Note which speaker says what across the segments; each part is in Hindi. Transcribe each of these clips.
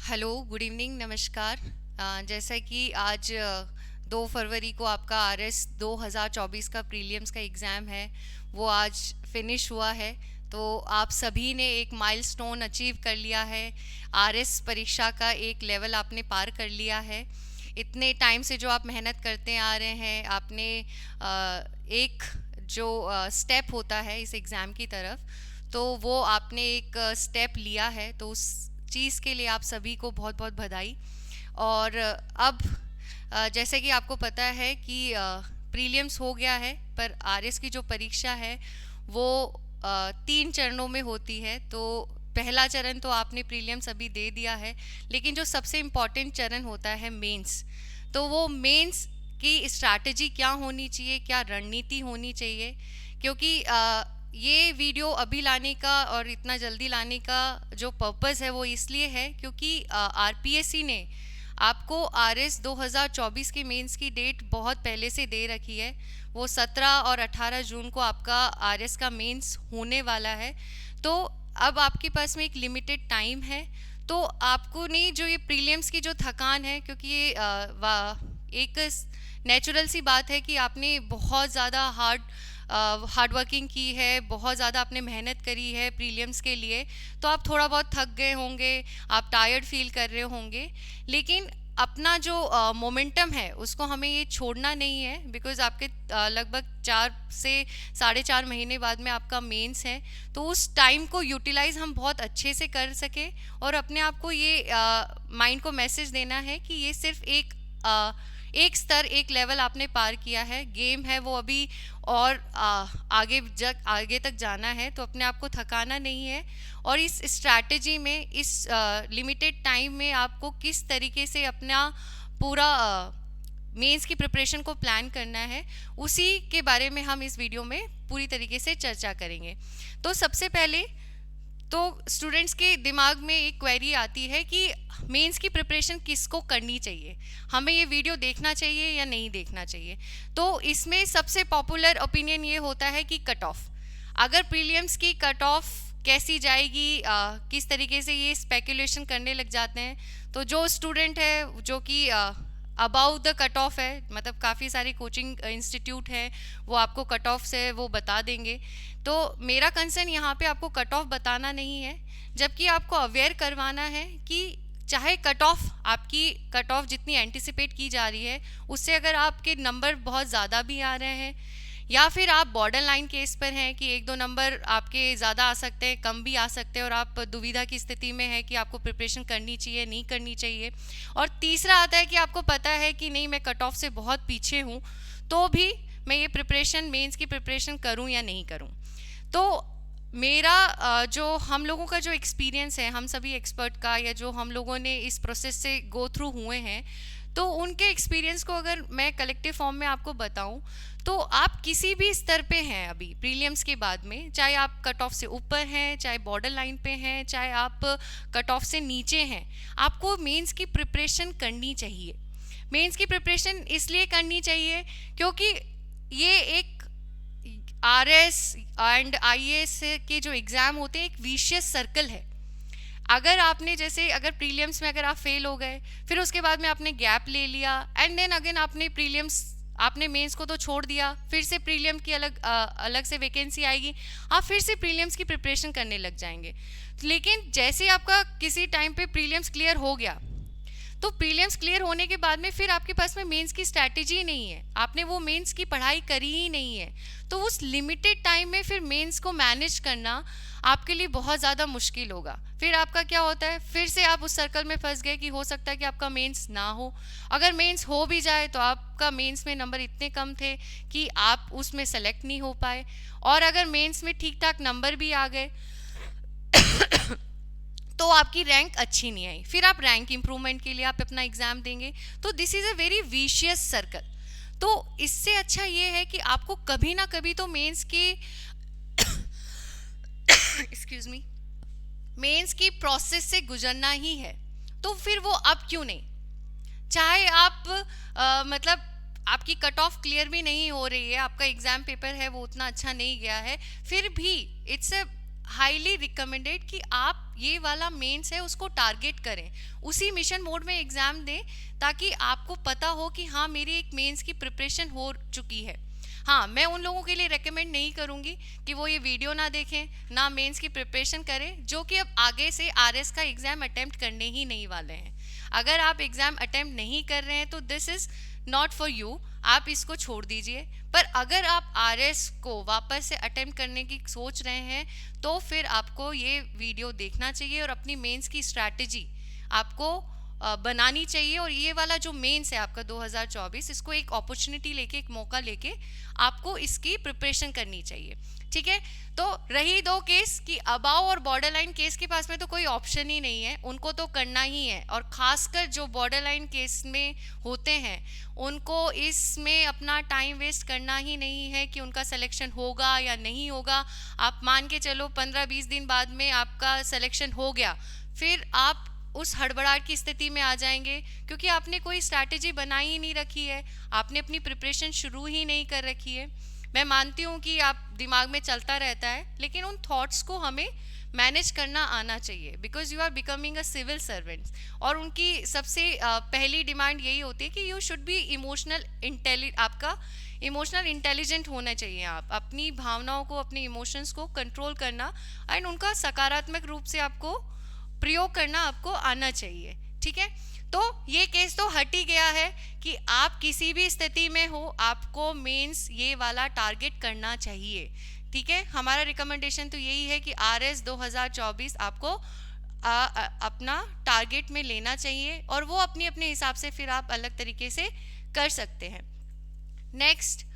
Speaker 1: हेलो, गुड इवनिंग, नमस्कार। जैसा कि आज 2 फरवरी को आपका आरएस 2024 का प्रीलिम्स का एग्ज़ाम है, वो आज फिनिश हुआ है। तो आप सभी ने एक माइलस्टोन अचीव कर लिया है। आरएस परीक्षा का एक लेवल आपने पार कर लिया है। इतने टाइम से जो आप मेहनत करते आ रहे हैं, आपने एक जो स्टेप होता है इस एग्ज़ाम की तरफ, तो वो आपने एक स्टेप लिया है, तो उस चीज़ के लिए आप सभी को बहुत बहुत बधाई। और अब जैसे कि आपको पता है कि प्रीलिम्स हो गया है, पर आरएस की जो परीक्षा है वो 3 चरणों में होती है। तो पहला चरण तो आपने प्रीलिम्स अभी दे दिया है, लेकिन जो सबसे इम्पॉर्टेंट चरण होता है मेंस, तो वो मेंस की स्ट्रैटेजी क्या होनी चाहिए, क्या रणनीति होनी चाहिए। क्योंकि ये वीडियो अभी लाने का और इतना जल्दी लाने का जो पर्पस है वो इसलिए है क्योंकि आरपीएससी ने आपको आरएस 2024 की मेंस की डेट बहुत पहले से दे रखी है। वो 17 और 18 जून को आपका आरएस का मेंस होने वाला है। तो अब आपके पास में एक लिमिटेड टाइम है। तो आपको नहीं, जो ये प्रीलिम्स की जो थकान है, क्योंकि ये एक नेचुरल सी बात है कि आपने बहुत ज़्यादा हार्ड वर्किंग की है, बहुत ज़्यादा आपने मेहनत करी है प्रीलिम्स के लिए, तो आप थोड़ा बहुत थक गए होंगे, आप टायर्ड फील कर रहे होंगे। लेकिन अपना जो मोमेंटम है उसको हमें ये छोड़ना नहीं है, बिकॉज आपके लगभग 4 से 4.5 महीने बाद में आपका मेंस है। तो उस टाइम को यूटिलाइज हम बहुत अच्छे से कर सके और अपने आप को ये माइंड को मैसेज देना है कि ये सिर्फ एक स्तर, एक लेवल आपने पार किया है। गेम है वो अभी और आगे तक जाना है, तो अपने आप को थकाना नहीं है। और इस स्ट्रैटेजी में, इस लिमिटेड टाइम में आपको किस तरीके से अपना पूरा मेंस की प्रिपरेशन को प्लान करना है, उसी के बारे में हम इस वीडियो में पूरी तरीके से चर्चा करेंगे। तो सबसे पहले तो स्टूडेंट्स के दिमाग में एक क्वेरी आती है कि मेंस की प्रिपरेशन किसको करनी चाहिए, हमें ये वीडियो देखना चाहिए या नहीं देखना चाहिए। तो इसमें सबसे पॉपुलर ओपिनियन ये होता है कि कट ऑफ, अगर प्रीलिम्स की कट ऑफ कैसी जाएगी, किस तरीके से ये स्पेकुलेशन करने लग जाते हैं। तो जो स्टूडेंट है जो कि अबाउ द कट ऑफ है, मतलब काफ़ी सारी कोचिंग इंस्टीट्यूट हैं, वो आपको कट ऑफ से वो बता देंगे। तो मेरा कंसर्न यहाँ पे आपको कट ऑफ बताना नहीं है, जबकि आपको अवेयर करवाना है कि चाहे कट ऑफ, आपकी कट ऑफ जितनी एंटिसिपेट की जा रही है उससे अगर आपके नंबर बहुत ज़्यादा भी आ रहे हैं, या फिर आप बॉर्डर लाइन केस पर हैं कि 1-2 नंबर आपके ज़्यादा आ सकते हैं, कम भी आ सकते हैं, और आप दुविधा की स्थिति में है कि आपको प्रिपरेशन करनी चाहिए नहीं करनी चाहिए। और तीसरा आता है कि आपको पता है कि नहीं, मैं कट ऑफ से बहुत पीछे हूँ, तो भी मैं ये प्रिपरेशन, मेंस की प्रिपरेशन करूँ या नहीं करूँ। तो मेरा जो हम लोगों का जो एक्सपीरियंस है, हम सभी एक्सपर्ट का, या जो हम लोगों ने इस प्रोसेस से गो थ्रू हुए हैं, तो उनके एक्सपीरियंस को अगर मैं कलेक्टिव फॉर्म में आपको बताऊं, तो आप किसी भी स्तर पे हैं अभी प्रीलिम्स के बाद में, चाहे आप कट ऑफ से ऊपर हैं, चाहे बॉर्डर लाइन पे हैं, चाहे आप कट ऑफ से नीचे हैं, आपको मेंस की प्रिपरेशन करनी चाहिए। मेंस की प्रिपरेशन इसलिए करनी चाहिए क्योंकि ये एक आरएस एंड आईएएस के जो एग्ज़ाम होते हैं एक विशियस सर्कल है। अगर आपने, जैसे अगर प्रीलिम्स में अगर आप फेल हो गए, फिर उसके बाद में आपने गैप ले लिया, एंड देन अगेन आपने प्रीलिम्स, आपने मेंस को तो छोड़ दिया, फिर से प्रीलियम की अलग से वैकेंसी आएगी, आप फिर से प्रीलिम्स की प्रिपरेशन करने लग जाएंगे। लेकिन जैसे आपका किसी टाइम पे प्रीलिम्स क्लियर हो गया, तो प्रीलिम्स क्लियर होने के बाद में फिर आपके पास में मेंस की स्ट्रैटेजी नहीं है, आपने वो मेंस की पढ़ाई करी ही नहीं है। तो उस लिमिटेड टाइम में फिर मेंस को मैनेज करना आपके लिए बहुत ज़्यादा मुश्किल होगा। फिर आपका क्या होता है, फिर से आप उस सर्कल में फंस गए कि हो सकता है कि आपका मेंस ना हो। अगर मेंस हो भी जाए तो आपका मेंस में नंबर इतने कम थे कि आप उसमें सेलेक्ट नहीं हो पाए, और अगर मेंस में ठीक ठाक नंबर भी आ गए तो आपकी रैंक अच्छी नहीं आई, फिर आप रैंक इंप्रूवमेंट के लिए आप अपना एग्जाम देंगे। तो this is a very vicious circle. तो इससे अच्छा ये है कि आपको कभी ना कभी तो मेंस की एक्सक्यूज मी, मेंस की प्रोसेस से गुजरना ही है। तो फिर वो अब क्यों नहीं, चाहे आप मतलब आपकी कट ऑफ क्लियर भी नहीं हो रही है, आपका एग्जाम पेपर है वो उतना अच्छा नहीं गया है, फिर भी इट्स हाईली रिकमेंडेड कि आप ये वाला मेंस है उसको टारगेट करें, उसी मिशन मोड में एग्जाम दें, ताकि आपको पता हो कि हाँ मेरी एक मेंस की प्रिपरेशन हो चुकी है। हाँ, मैं उन लोगों के लिए रेकमेंड नहीं करूँगी कि वो ये वीडियो ना देखें, ना मेंस की प्रिपरेशन करें, जो कि अब आगे से आरएस का एग्ज़ाम अटेम्प्ट करने ही नहीं वाले हैं। अगर आप एग्ज़ाम अटेम्प्ट नहीं कर रहे हैं तो this is not for you, आप इसको छोड़ दीजिए। पर अगर आप आरएस को वापस से अटेम्प्ट करने की सोच रहे हैं तो फिर आपको ये वीडियो देखना चाहिए और अपनी मेंस की स्ट्रैटेजी आपको बनानी चाहिए। और ये वाला जो मेंस है आपका 2024, इसको एक अपॉर्चुनिटी लेके, एक मौका लेके आपको इसकी प्रिपरेशन करनी चाहिए। ठीक है, तो रही दो केस कि अबाव और बॉर्डर लाइन केस के पास में तो कोई ऑप्शन ही नहीं है, उनको तो करना ही है। और खासकर जो बॉर्डर लाइन केस में होते हैं उनको इसमें अपना टाइम वेस्ट करना ही नहीं है कि उनका सिलेक्शन होगा या नहीं होगा। आप मान के चलो 15-20 दिन बाद में आपका सिलेक्शन हो गया, फिर आप उस हड़बड़ाहट की स्थिति में आ जाएंगे क्योंकि आपने कोई स्ट्रैटेजी बनाई ही नहीं रखी है, आपने अपनी प्रिपरेशन शुरू ही नहीं कर रखी है। मैं मानती हूँ कि आप दिमाग में चलता रहता है, लेकिन उन थॉट्स को हमें मैनेज करना आना चाहिए, because you are becoming a civil servant. और उनकी सबसे पहली डिमांड यही होती है कि यू शुड बी आपका इमोशनल इंटेलिजेंट होना चाहिए। आप अपनी भावनाओं को, अपनी इमोशंस को कंट्रोल करना एंड उनका सकारात्मक रूप से आपको प्रयोग करना आपको आना चाहिए। ठीक है, तो ये केस तो हट ही गया है कि आप किसी भी स्थिति में हो आपको मेंस ये वाला टारगेट करना चाहिए। ठीक है, हमारा रिकमेंडेशन तो यही है कि आरएस 2024 आपको अपना टारगेट में लेना चाहिए, और वो अपनी अपने हिसाब से फिर आप अलग तरीके से कर सकते हैं। नेक्स्ट,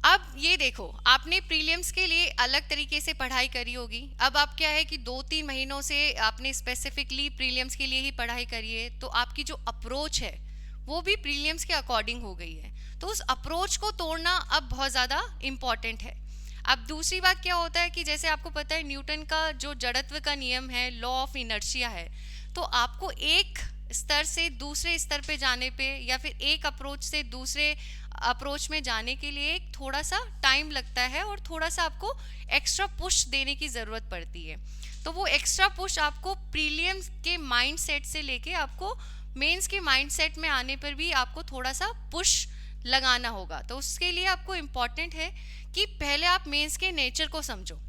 Speaker 1: अब ये देखो, आपने प्रीलिम्स के लिए अलग तरीके से पढ़ाई करी होगी। अब आप क्या है कि 2-3 महीनों से आपने स्पेसिफिकली प्रीलिम्स के लिए ही पढ़ाई करी है, तो आपकी जो अप्रोच है वो भी प्रीलिम्स के अकॉर्डिंग हो गई है। तो उस अप्रोच को तोड़ना अब बहुत ज़्यादा इम्पॉर्टेंट है। अब दूसरी बात क्या होता है कि जैसे आपको पता है न्यूटन का जो जड़त्व का नियम है, लॉ ऑफ इनर्शिया है, तो आपको एक स्तर से दूसरे स्तर पे जाने पे या फिर एक अप्रोच से दूसरे अप्रोच में जाने के लिए एक थोड़ा सा टाइम लगता है और थोड़ा सा आपको एक्स्ट्रा पुश देने की ज़रूरत पड़ती है। तो वो एक्स्ट्रा पुश आपको प्रीलिम्स के माइंडसेट से लेके आपको मेंस के माइंडसेट में आने पर भी आपको थोड़ा सा पुश लगाना होगा। तो उसके लिए आपको इम्पॉर्टेंट है कि पहले आप मेंस के नेचर को समझो।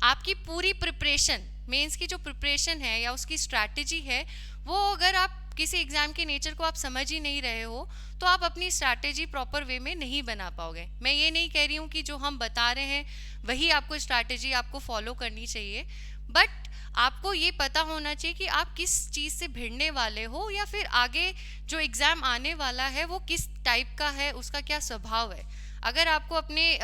Speaker 1: आपकी पूरी प्रिपरेशन, मेंस की जो प्रिपरेशन है या उसकी स्ट्रैटेजी है, वो अगर आप किसी एग्जाम के नेचर को आप समझ ही नहीं रहे हो तो आप अपनी स्ट्रैटेजी प्रॉपर वे में नहीं बना पाओगे। मैं ये नहीं कह रही हूँ कि जो हम बता रहे हैं वही आपको स्ट्रैटेजी आपको फॉलो करनी चाहिए, बट आपको ये पता होना चाहिए कि आप किस चीज़ से भिड़ने वाले हो, या फिर आगे जो एग्ज़ाम आने वाला है वो किस टाइप का है, उसका क्या स्वभाव है। अगर आपको अपने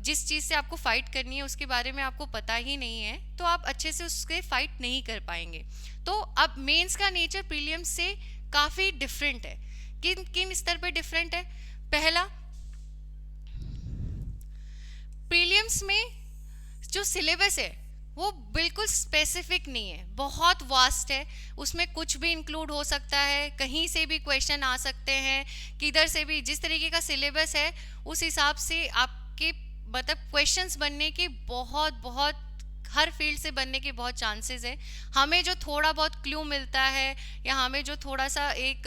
Speaker 1: जिस चीज़ से आपको फाइट करनी है उसके बारे में आपको पता ही नहीं है तो आप अच्छे से उसके फाइट नहीं कर पाएंगे। तो अब मेंस का नेचर प्रीलिम्स से काफ़ी डिफरेंट है। किन किन स्तर पे डिफरेंट है? पहला, प्रीलिम्स में जो सिलेबस है वो बिल्कुल स्पेसिफिक नहीं है, बहुत वास्ट है। उसमें कुछ भी इंक्लूड हो सकता है, कहीं से भी क्वेश्चन आ सकते हैं, किधर से भी। जिस तरीके का सिलेबस है उस हिसाब से आपके मतलब क्वेश्चंस बनने के बहुत हर फील्ड से बनने के बहुत चांसेस है। हमें जो थोड़ा बहुत क्लू मिलता है या हमें जो थोड़ा सा एक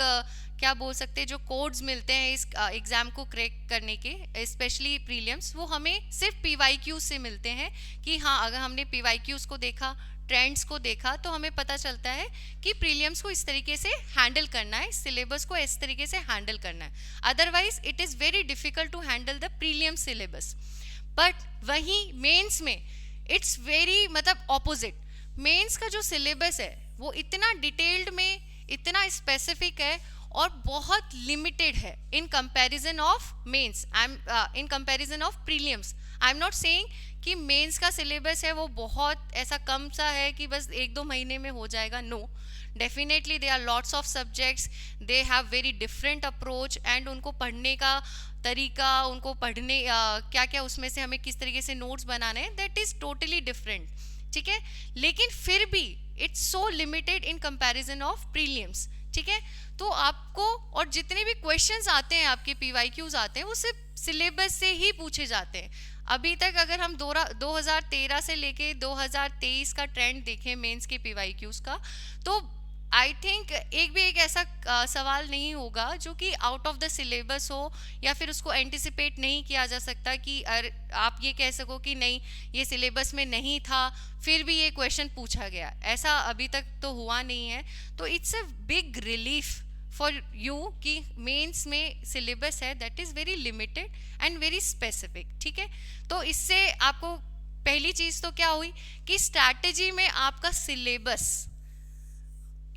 Speaker 1: क्या बोल सकते हैं, जो कोड्स मिलते हैं इस एग्ज़ाम को क्रैक करने के, स्पेशली प्रीलिम्स, वो हमें सिर्फ पीवाईक्यूज से मिलते हैं कि हाँ, अगर हमने पीवाईक्यूज को देखा, ट्रेंड्स को देखा, तो हमें पता चलता है कि प्रीलिम्स को इस तरीके से हैंडल करना है, सिलेबस को इस तरीके से हैंडल करना है। Otherwise it is very difficult to handle the prelim syllabus. But वहीं मेंस में इट्स वेरी मतलब ऑपोजिट। मेंस का जो सिलेबस है वो इतना डिटेल्ड में, इतना स्पेसिफिक है और बहुत लिमिटेड है in comparison of mains, in comparison of prelims. I am not saying कि मेंस का सिलेबस है वो बहुत ऐसा कम सा है कि बस 1-2 महीने में हो जाएगा। No, definitely they are lots of subjects, they have very different approach, and उनको पढ़ने का तरीका, उनको पढ़ने क्या क्या उसमें से हमें किस तरीके से नोट्स बनाने हैं, दैट इज़ टोटली डिफरेंट। ठीक है, लेकिन फिर भी it's so limited in comparison of prelims. ठीक है, तो आपको, और जितने भी क्वेश्चंस आते हैं आपके पीवाईक्यूज आते हैं वो सिर्फ सिलेबस से ही पूछे जाते हैं। अभी तक अगर हम 2013 से लेके 2023 का ट्रेंड देखें मेंस के पीवाईक्यूज का, तो आई थिंक एक भी एक ऐसा सवाल नहीं होगा जो कि आउट ऑफ द सिलेबस हो, या फिर उसको एंटिसिपेट नहीं किया जा सकता कि आप ये कह सको कि नहीं ये सिलेबस में नहीं था फिर भी ये क्वेश्चन पूछा गया, ऐसा अभी तक तो हुआ नहीं है। तो it's a big relief for you कि मेंस में सिलेबस है that is very limited and very specific, ठीक है। तो इससे आपको पहली चीज़ तो क्या हुई कि स्ट्रैटेजी में आपका सिलेबस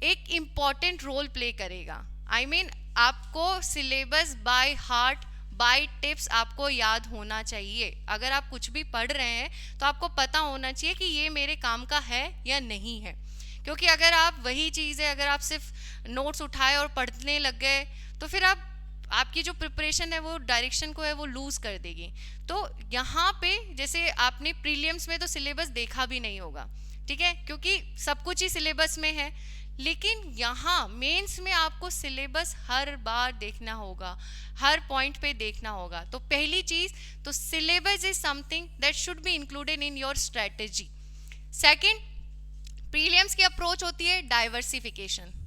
Speaker 1: एक इम्पॉर्टेंट रोल प्ले करेगा। आई मीन आपको syllabus by heart by tips आपको याद होना चाहिए। अगर आप कुछ भी पढ़ रहे हैं तो आपको पता होना चाहिए कि ये मेरे काम का है या नहीं है, क्योंकि अगर आप वही चीज़ है अगर आप सिर्फ नोट्स उठाए और पढ़ने लग गए तो फिर आपकी जो प्रिपरेशन है वो डायरेक्शन को है वो लूज कर देगी। तो यहाँ पे जैसे आपने प्रीलिम्स में तो सिलेबस देखा भी नहीं होगा, ठीक है, क्योंकि सब कुछ ही सिलेबस में है, लेकिन यहाँ मेंस में आपको सिलेबस हर बार देखना होगा, हर पॉइंट पे देखना होगा। तो पहली चीज तो syllabus is something that should be included in your strategy. Second, prelims की अप्रोच होती है डाइवर्सिफिकेशन।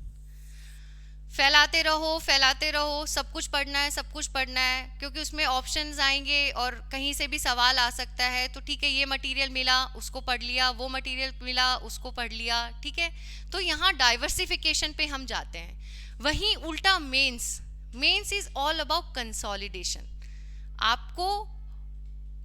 Speaker 1: फैलाते रहो, सब कुछ पढ़ना है, सब कुछ पढ़ना है, क्योंकि उसमें ऑप्शंस आएंगे और कहीं से भी सवाल आ सकता है। तो ठीक है, ये मटेरियल मिला उसको पढ़ लिया, वो मटेरियल मिला उसको पढ़ लिया, ठीक है। तो यहाँ डाइवर्सिफिकेशन पे हम जाते हैं। वहीं उल्टा mains is all about consolidation. आपको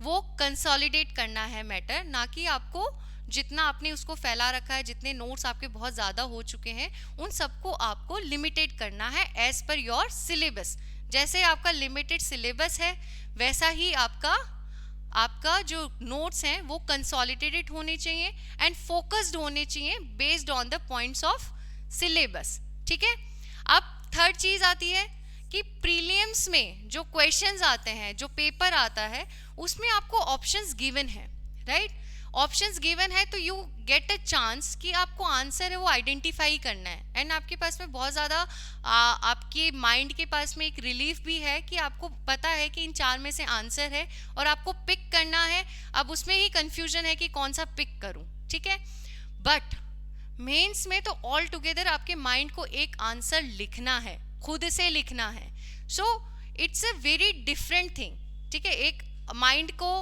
Speaker 1: वो कंसोलिडेट करना है मैटर, ना कि आपको जितना आपने उसको फैला रखा है, जितने नोट्स आपके बहुत ज़्यादा हो चुके हैं उन सबको आपको लिमिटेड करना है एज पर योर सिलेबस। जैसे आपका लिमिटेड सिलेबस है वैसा ही आपका जो नोट्स हैं वो कंसोलिडेटेड होने चाहिए एंड फोकस्ड होने चाहिए based on the points of syllabus, ठीक है। अब थर्ड चीज़ आती है कि प्रीलिम्स में जो क्वेश्चंस आते हैं, जो पेपर आता है, उसमें आपको ऑप्शंस गिवन है, राइट। ऑप्शंस गिवन है तो यू गेट अ चांस कि आपको आंसर है वो आइडेंटिफाई करना है, एंड आपके पास में बहुत ज़्यादा आपके माइंड के पास में एक रिलीफ भी है कि आपको पता है कि इन 4 में से आंसर है और आपको पिक करना है। अब उसमें ही कंफ्यूजन है कि कौन सा पिक करूं, ठीक है। बट मेंस में तो ऑल टुगेदर आपके माइंड को एक आंसर लिखना है, खुद से लिखना है। So it's a very different thing, ठीक है। एक माइंड को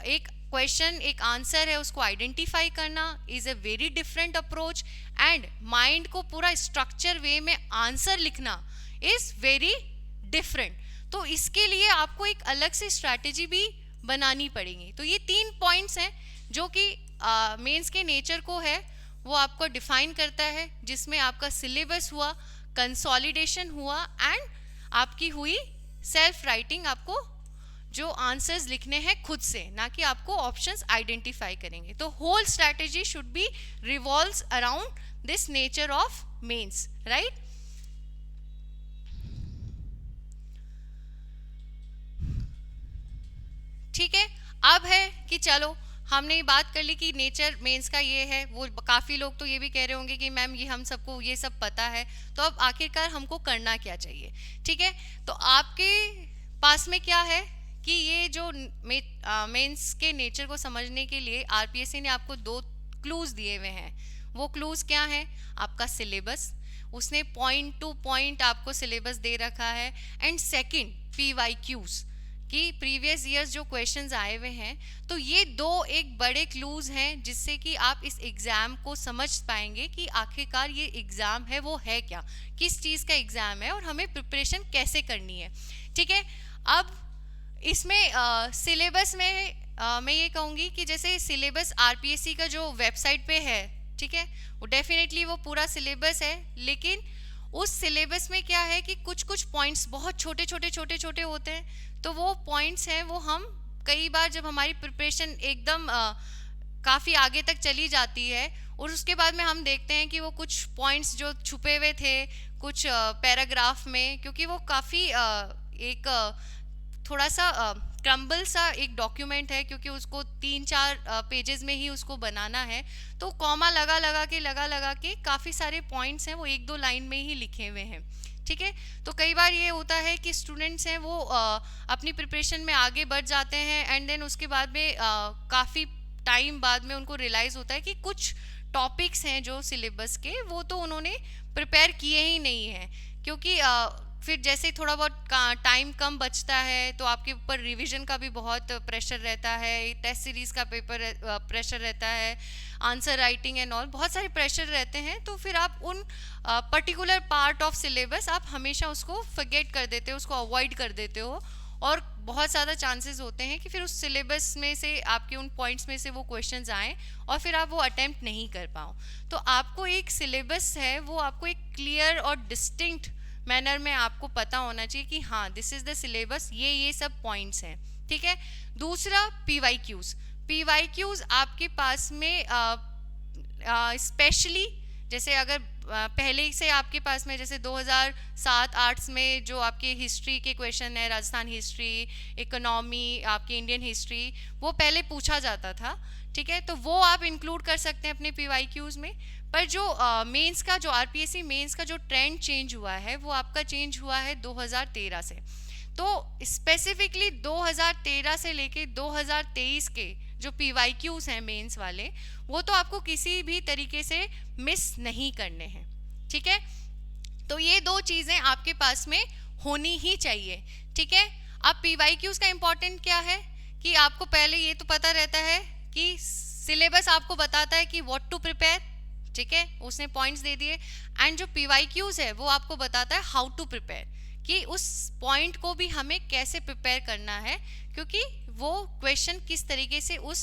Speaker 1: एक क्वेश्चन, एक आंसर है उसको आइडेंटिफाई करना is a very different approach, and mind को पूरा स्ट्रक्चर वे में आंसर लिखना इज वेरी डिफरेंट। तो इसके लिए आपको एक अलग से स्ट्रैटेजी भी बनानी पड़ेगी। तो ये 3 पॉइंट्स हैं जो कि मेंस के नेचर को है वो आपको डिफाइन करता है, जिसमें आपका सिलेबस हुआ, कंसोलिडेशन हुआ एंड आपकी हुई सेल्फ राइटिंग। आपको जो आंसर्स लिखने हैं खुद से, ना कि आपको ऑप्शंस आइडेंटिफाई करेंगे। तो whole strategy should be revolves around this nature of mains, right. ठीक है, अब है कि चलो हमने बात कर ली कि नेचर मेंस का ये है। वो काफ़ी लोग तो ये भी कह रहे होंगे कि मैम ये हम सबको ये सब पता है, तो अब आखिरकार हमको करना क्या चाहिए, ठीक है। तो आपके पास में क्या है कि ये जो मेंस के नेचर को समझने के लिए आरपीएससी ने आपको 2 क्लूज दिए हुए हैं। वो क्लूज क्या है? आपका सिलेबस, उसने पॉइंट टू पॉइंट आपको सिलेबस दे रखा है, एंड सेकंड पीवाईक्यूज कि प्रीवियस ईयर्स जो क्वेश्चंस आए हुए हैं। तो ये 2 एक बड़े क्लूज हैं जिससे कि आप इस एग्ज़ाम को समझ पाएंगे कि आखिरकार ये एग्ज़ाम है वो है क्या, किस चीज़ का एग्ज़ाम है और हमें प्रिपरेशन कैसे करनी है, ठीक है। अब इसमें सिलेबस में मैं ये कहूँगी कि जैसे सिलेबस आरपीएससी का जो वेबसाइट पे है, ठीक है, वो डेफिनेटली वो पूरा सिलेबस है, लेकिन उस सिलेबस में क्या है कि कुछ कुछ पॉइंट्स बहुत छोटे छोटे होते हैं। तो वो पॉइंट्स हैं वो हम कई बार जब हमारी प्रिपरेशन एकदम काफ़ी आगे तक चली जाती है और उसके बाद में हम देखते हैं कि वो कुछ पॉइंट्स जो छुपे हुए थे कुछ पैराग्राफ में, क्योंकि वो काफ़ी एक थोड़ा सा क्रम्बल सा एक डॉक्यूमेंट है, क्योंकि उसको 3-4 पेजेस में ही उसको बनाना है। तो कॉमा लगा लगा के काफ़ी सारे पॉइंट्स हैं वो 1-2 लाइन में ही लिखे हुए हैं, ठीक है। तो कई बार ये होता है कि स्टूडेंट्स हैं वो अपनी प्रिपरेशन में आगे बढ़ जाते हैं एंड देन उसके बाद में काफ़ी टाइम बाद में उनको रियलाइज़ होता है कि कुछ टॉपिक्स हैं जो सिलेबस के वो तो उन्होंने प्रिपेयर किए ही नहीं हैं, क्योंकि फिर जैसे थोड़ा बहुत टाइम कम बचता है तो आपके ऊपर रिवीजन का भी बहुत प्रेशर रहता है, टेस्ट सीरीज का पेपर प्रेशर रहता है, आंसर राइटिंग एंड ऑल बहुत सारे प्रेशर रहते हैं। तो फिर आप उन पर्टिकुलर पार्ट ऑफ सिलेबस आप हमेशा उसको फॉरगेट कर देते हो, उसको अवॉइड कर देते हो और बहुत ज़्यादा चांसेस होते हैं कि फिर उस सिलेबस में से आपके उन पॉइंट्स में से वो क्वेश्चंस आएँ और फिर आप वो अटेम्प्ट नहीं कर पाओ। तो आपको एक सिलेबस है वो आपको एक क्लियर और डिस्टिंक्ट मैनर में आपको पता होना चाहिए कि हाँ दिस इज़ द सिलेबस, ये सब पॉइंट्स हैं, ठीक है। दूसरा पीवाईक्यूज़ आपके पास में स्पेशली जैसे अगर पहले से आपके पास में जैसे 2007-8 में जो आपके हिस्ट्री के क्वेश्चन है, राजस्थान हिस्ट्री, इकोनॉमी, आपकी इंडियन हिस्ट्री, वो पहले पूछा जाता था, ठीक है। तो वो आप इंक्लूड कर सकते हैं अपने पीवाईक्यूज़ में। पर जो मेंस का जो आरपीएससी मेंस का जो ट्रेंड चेंज हुआ है वो आपका चेंज हुआ है 2013 से। तो स्पेसिफिकली 2013 से लेके 2023 के जो पीवाईक्यूज़ हैं मेंस वाले वो तो आपको किसी भी तरीके से मिस नहीं करने हैं, ठीक है। तो ये दो चीज़ें आपके पास में होनी ही चाहिए, ठीक है। अब पीवाईक्यूज़ का इम्पोर्टेंट क्या है कि आपको पहले ये तो पता रहता है कि सिलेबस आपको बताता है कि व्हाट टू प्रिपेयर, ठीक है, उसने पॉइंट्स दे दिए। एंड जो पीवाईक्यूज़ है वो आपको बताता है हाउ टू प्रिपेयर, कि उस पॉइंट को भी हमें कैसे प्रिपेयर करना है, क्योंकि वो क्वेश्चन किस तरीके से उस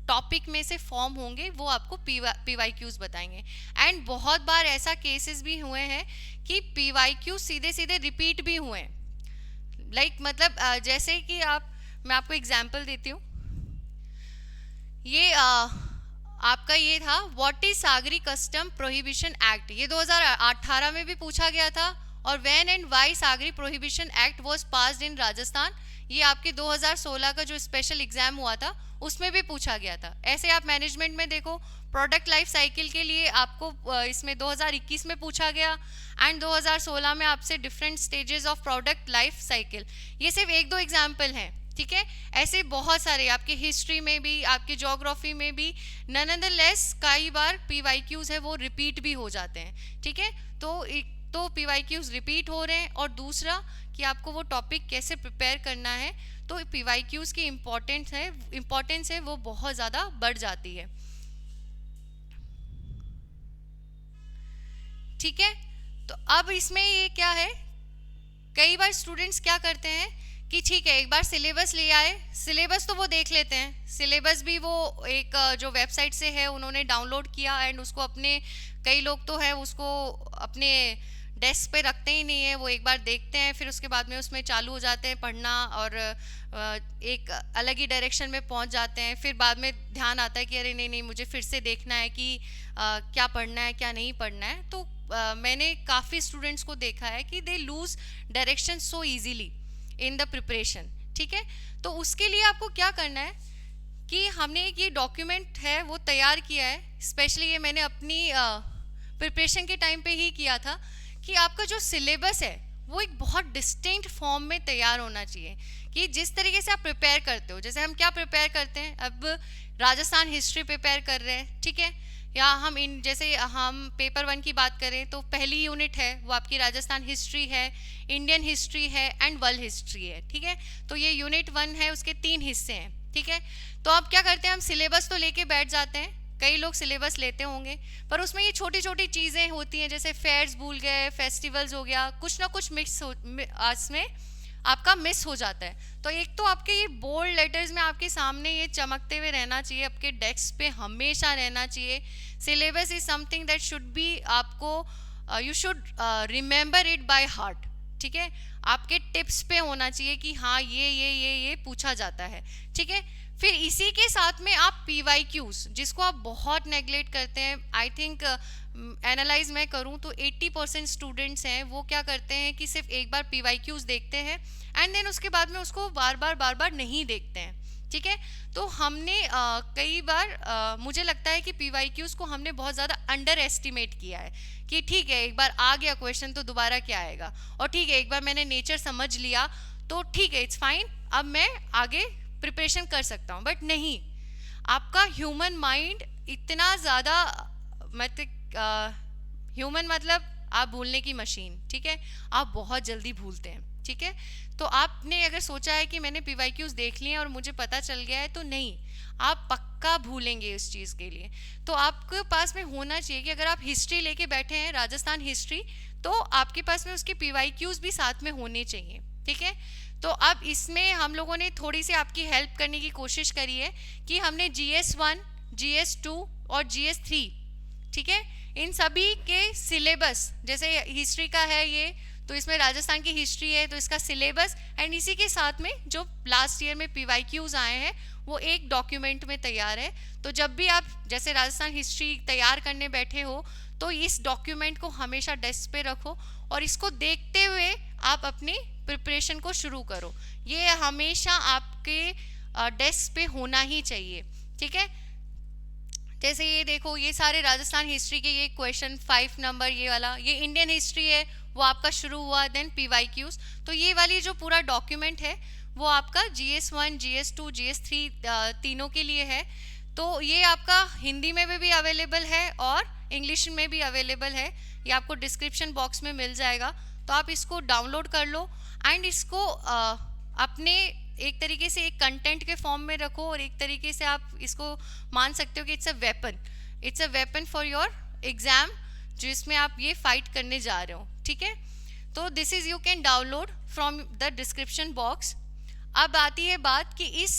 Speaker 1: टॉपिक में से फॉर्म होंगे वो आपको पीवाईक्यूज़ बताएंगे। एंड बहुत बार ऐसा केसेस भी हुए हैं कि पीवाईक्यूज़ सीधे सीधे रिपीट भी हुए हैं। लाइक मतलब जैसे कि मैं आपको एग्जांपल देती हूँ। ये आपका ये था व्हाट इज सागरी कस्टम प्रोहिबिशन एक्ट, ये 2018 में भी पूछा गया था। और व्हेन एंड व्हाई सागरी prohibition act was passed in Rajasthan, ये आपके 2016 का जो स्पेशल एग्जाम हुआ था उसमें भी पूछा गया था। ऐसे आप मैनेजमेंट में देखो, प्रोडक्ट लाइफ साइकिल के लिए आपको इसमें 2021 में पूछा गया एंड 2016 में आपसे different stages of product life cycle. ये सिर्फ एक दो एग्जाम्पल हैं, ठीक है। ऐसे बहुत सारे आपके हिस्ट्री में भी, आपके ज्योग्राफी में भी नॉनदलेस कई बार पीवाईक्यूज़ है वो रिपीट भी हो जाते हैं, ठीक है। तो पीवाईक्यूज़ रिपीट हो रहे हैं और दूसरा कि आपको वो टॉपिक कैसे प्रिपेयर करना है, तो पीवाईक्यूज़ की इम्पोर्टेंस है वो बहुत ज़्यादा बढ़ जाती है, ठीक है। तो अब इसमें ये क्या है, कई बार स्टूडेंट्स क्या करते हैं कि ठीक है एक बार सिलेबस ले आए, सिलेबस तो वो देख लेते हैं, सिलेबस भी वो एक जो वेबसाइट से है उन्होंने डाउनलोड किया एंड उसको अपने, कई लोग तो है उसको अपने डेस्क पे रखते ही नहीं है, वो एक बार देखते हैं फिर उसके बाद में उसमें चालू हो जाते हैं पढ़ना और एक अलग ही डायरेक्शन में पहुंच जाते हैं। फिर बाद में ध्यान आता है कि अरे नहीं मुझे फिर से देखना है कि क्या पढ़ना है क्या नहीं पढ़ना है। तो मैंने काफ़ी स्टूडेंट्स को देखा है कि they lose direction so easily in the preparation, ठीक है। तो उसके लिए आपको क्या करना है कि हमने एक ये डॉक्यूमेंट है वो तैयार किया है, स्पेशली ये मैंने अपनी प्रिपरेशन के टाइम पे ही किया था, कि आपका जो सिलेबस है वो एक बहुत डिस्टिंक्ट फॉर्म में तैयार होना चाहिए, कि जिस तरीके से आप प्रिपेयर करते हो, जैसे हम क्या प्रिपेयर करते हैं, अब राजस्थान हिस्ट्री प्रिपेयर कर रहे हैं, ठीक है, या जैसे हम पेपर 1 की बात करें तो पहली यूनिट है वो आपकी राजस्थान हिस्ट्री है, इंडियन हिस्ट्री है एंड वर्ल्ड हिस्ट्री है, ठीक है। तो ये यूनिट 1 है, उसके 3 हिस्से हैं, ठीक है। तो अब क्या करते हैं, हम सिलेबस तो लेके बैठ जाते हैं, कई लोग सिलेबस लेते होंगे पर उसमें ये छोटी छोटी चीज़ें होती हैं, जैसे फेयर्स भूल गए, फेस्टिवल्स हो गया, कुछ ना कुछ इसमें आपका मिस हो जाता है। तो एक तो आपके ये बोल्ड लेटर्स में आपके सामने ये चमकते हुए रहना चाहिए, आपके डेस्क पे हमेशा रहना चाहिए। Syllabus is something that should be आपको you should remember it by heart, ठीक है। आपके टिप्स पे होना चाहिए कि हाँ ये पूछा जाता है, ठीक है। फिर इसी के साथ में आप पीवाईक्यूज़, जिसको आप बहुत नेगलेक्ट करते हैं, आई थिंक एनालाइज मैं करूं तो 80% स्टूडेंट्स हैं वो क्या करते हैं कि सिर्फ एक बार पीवाईक्यूज़ देखते हैं एंड देन उसके बाद में उसको बार बार नहीं देखते हैं, ठीक है। तो हमने कई बार मुझे लगता है कि पीवाईक्यूज को हमने बहुत ज़्यादा अंडर एस्टिमेट किया है कि ठीक है एक बार आ गया क्वेश्चन तो दोबारा क्या आएगा, और ठीक है एक बार मैंने नेचर समझ लिया तो ठीक है इट्स फाइन, अब मैं आगे प्रिपरेशन कर सकता हूँ। बट नहीं, आपका ह्यूमन माइंड इतना ज़्यादा मतलब ह्यूमन मतलब आप भूलने की मशीन, ठीक है, आप बहुत जल्दी भूलते हैं, ठीक है। तो आपने अगर सोचा है कि मैंने पीवाईक्यूज देख लिए और मुझे पता चल गया है, तो नहीं, आप पक्का भूलेंगे इस चीज़ के लिए। तो आपके पास में होना चाहिए कि अगर आप हिस्ट्री लेके बैठे हैं, राजस्थान हिस्ट्री, तो आपके पास में उसके पीवाईक्यूज भी साथ में होने चाहिए, ठीक है। तो अब इसमें हम लोगों ने थोड़ी सी आपकी हेल्प करने की कोशिश करी है कि हमने GS1, GS2 और GS3, ठीक है, इन सभी के सिलेबस, जैसे हिस्ट्री का है ये, तो इसमें राजस्थान की हिस्ट्री है तो इसका सिलेबस, एंड इसी के साथ में जो लास्ट ईयर में पीवाईक्यूज आए हैं वो एक डॉक्यूमेंट में तैयार है। तो जब भी आप जैसे राजस्थान हिस्ट्री तैयार करने बैठे हो तो इस डॉक्यूमेंट को हमेशा डेस्क पे रखो और इसको देखते हुए आप अपनी प्रिपरेशन को शुरू करो। ये हमेशा आपके डेस्क पे होना ही चाहिए, ठीक है। जैसे ये देखो, ये सारे राजस्थान हिस्ट्री के ये क्वेश्चन 5 नंबर, ये वाला ये इंडियन हिस्ट्री है वो आपका शुरू हुआ, देन पीवाईक्यूज। तो ये वाली जो पूरा डॉक्यूमेंट है वो आपका GS1, GS2, GS3 तीनों के लिए है। तो ये आपका हिंदी में भी अवेलेबल है और इंग्लिश में भी अवेलेबल है, ये आपको डिस्क्रिप्शन बॉक्स में मिल जाएगा। तो आप इसको डाउनलोड कर लो एंड इसको अपने एक तरीके से एक कंटेंट के फॉर्म में रखो, और एक तरीके से आप इसको मान सकते हो कि it's a weapon for your exam, जिसमें आप ये फाइट करने जा रहे हो, ठीक है। तो this is you can download from the description box. अब आती है बात कि इस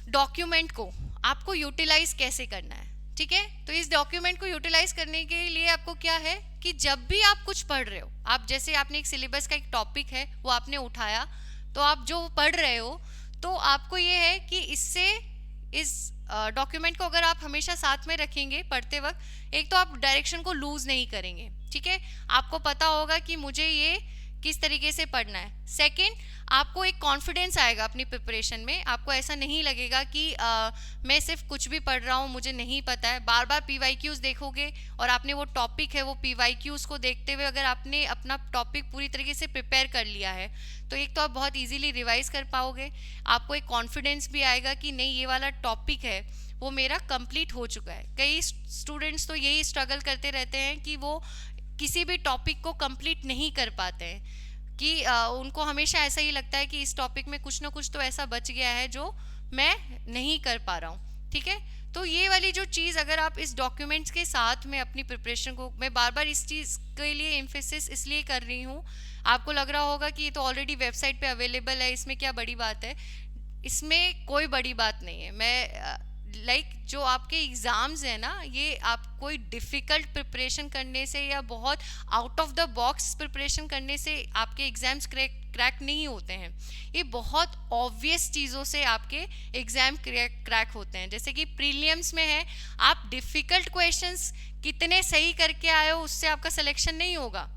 Speaker 1: डॉक्यूमेंट को आपको यूटिलाइज कैसे करना है, ठीक है। तो इस डॉक्यूमेंट को यूटिलाइज करने के लिए आपको क्या है कि जब भी आप कुछ पढ़ रहे हो, आप जैसे आपने एक सिलेबस का एक टॉपिक है वो आपने उठाया, तो आप जो पढ़ रहे हो तो आपको ये है कि इससे इस डॉक्यूमेंट को अगर आप हमेशा साथ में रखेंगे पढ़ते वक्त, एक तो आप डायरेक्शन को लूज नहीं करेंगे, ठीक है, आपको पता होगा कि मुझे ये किस तरीके से पढ़ना है। सेकंड, आपको एक कॉन्फिडेंस आएगा अपनी प्रिपरेशन में, आपको ऐसा नहीं लगेगा कि मैं सिर्फ कुछ भी पढ़ रहा हूँ, मुझे नहीं पता है। बार बार पीवाईक्यूज देखोगे और आपने वो टॉपिक है वो पीवाईक्यूज को देखते हुए अगर आपने अपना टॉपिक पूरी तरीके से प्रिपेयर कर लिया है तो एक तो आप बहुत इजीली रिवाइज कर पाओगे, आपको एक कॉन्फिडेंस भी आएगा कि नहीं ये वाला टॉपिक है वो मेरा कंप्लीट हो चुका है। कई स्टूडेंट्स तो यही स्ट्रगल करते रहते हैं कि वो किसी भी टॉपिक को कंप्लीट नहीं कर पाते हैं, कि उनको हमेशा ऐसा ही लगता है कि इस टॉपिक में कुछ ना कुछ तो ऐसा बच गया है जो मैं नहीं कर पा रहा हूँ, ठीक है। तो ये वाली जो चीज़ अगर आप इस डॉक्यूमेंट्स के साथ में अपनी प्रिपरेशन को, मैं बार बार इस चीज़ के लिए एम्फेसिस इसलिए कर रही हूँ, आपको लग रहा होगा कि ये तो ऑलरेडी वेबसाइट पे अवेलेबल है, इसमें क्या बड़ी बात है। इसमें कोई बड़ी बात नहीं है। मैं जो आपके एग्ज़ाम्स है ना, ये आप कोई डिफ़िकल्ट प्रिपरेशन करने से या बहुत out of the box preparation करने से आपके एग्ज़ाम्स क्रैक नहीं होते हैं। ये बहुत ऑब्वियस चीज़ों से आपके एग्ज़ाम क्रैक होते हैं। जैसे कि प्रीलिम्स में है, आप डिफ़िकल्ट क्वेश्चंस कितने सही करके आए हो उससे आपका सिलेक्शन नहीं होगा,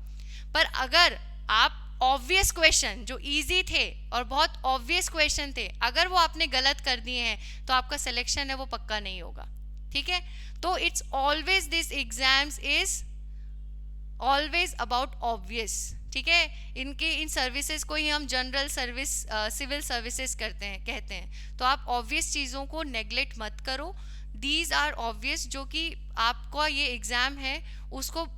Speaker 1: पर अगर आप ऑब्वियस क्वेश्चन जो इजी थे और बहुत ऑब्वियस क्वेश्चन थे अगर वो आपने गलत कर दिए हैं तो आपका सिलेक्शन है वो पक्का नहीं होगा, ठीक है। तो it's always this exams is always about obvious, ठीक है। इन सर्विसेज को ही हम जनरल सर्विस सिविल सर्विसेज कहते हैं। तो आप ऑब्वियस चीज़ों को नेग्लेक्ट मत करो, दीज आर ऑब्वियस, जो कि आपका ये एग्ज़ाम है उसको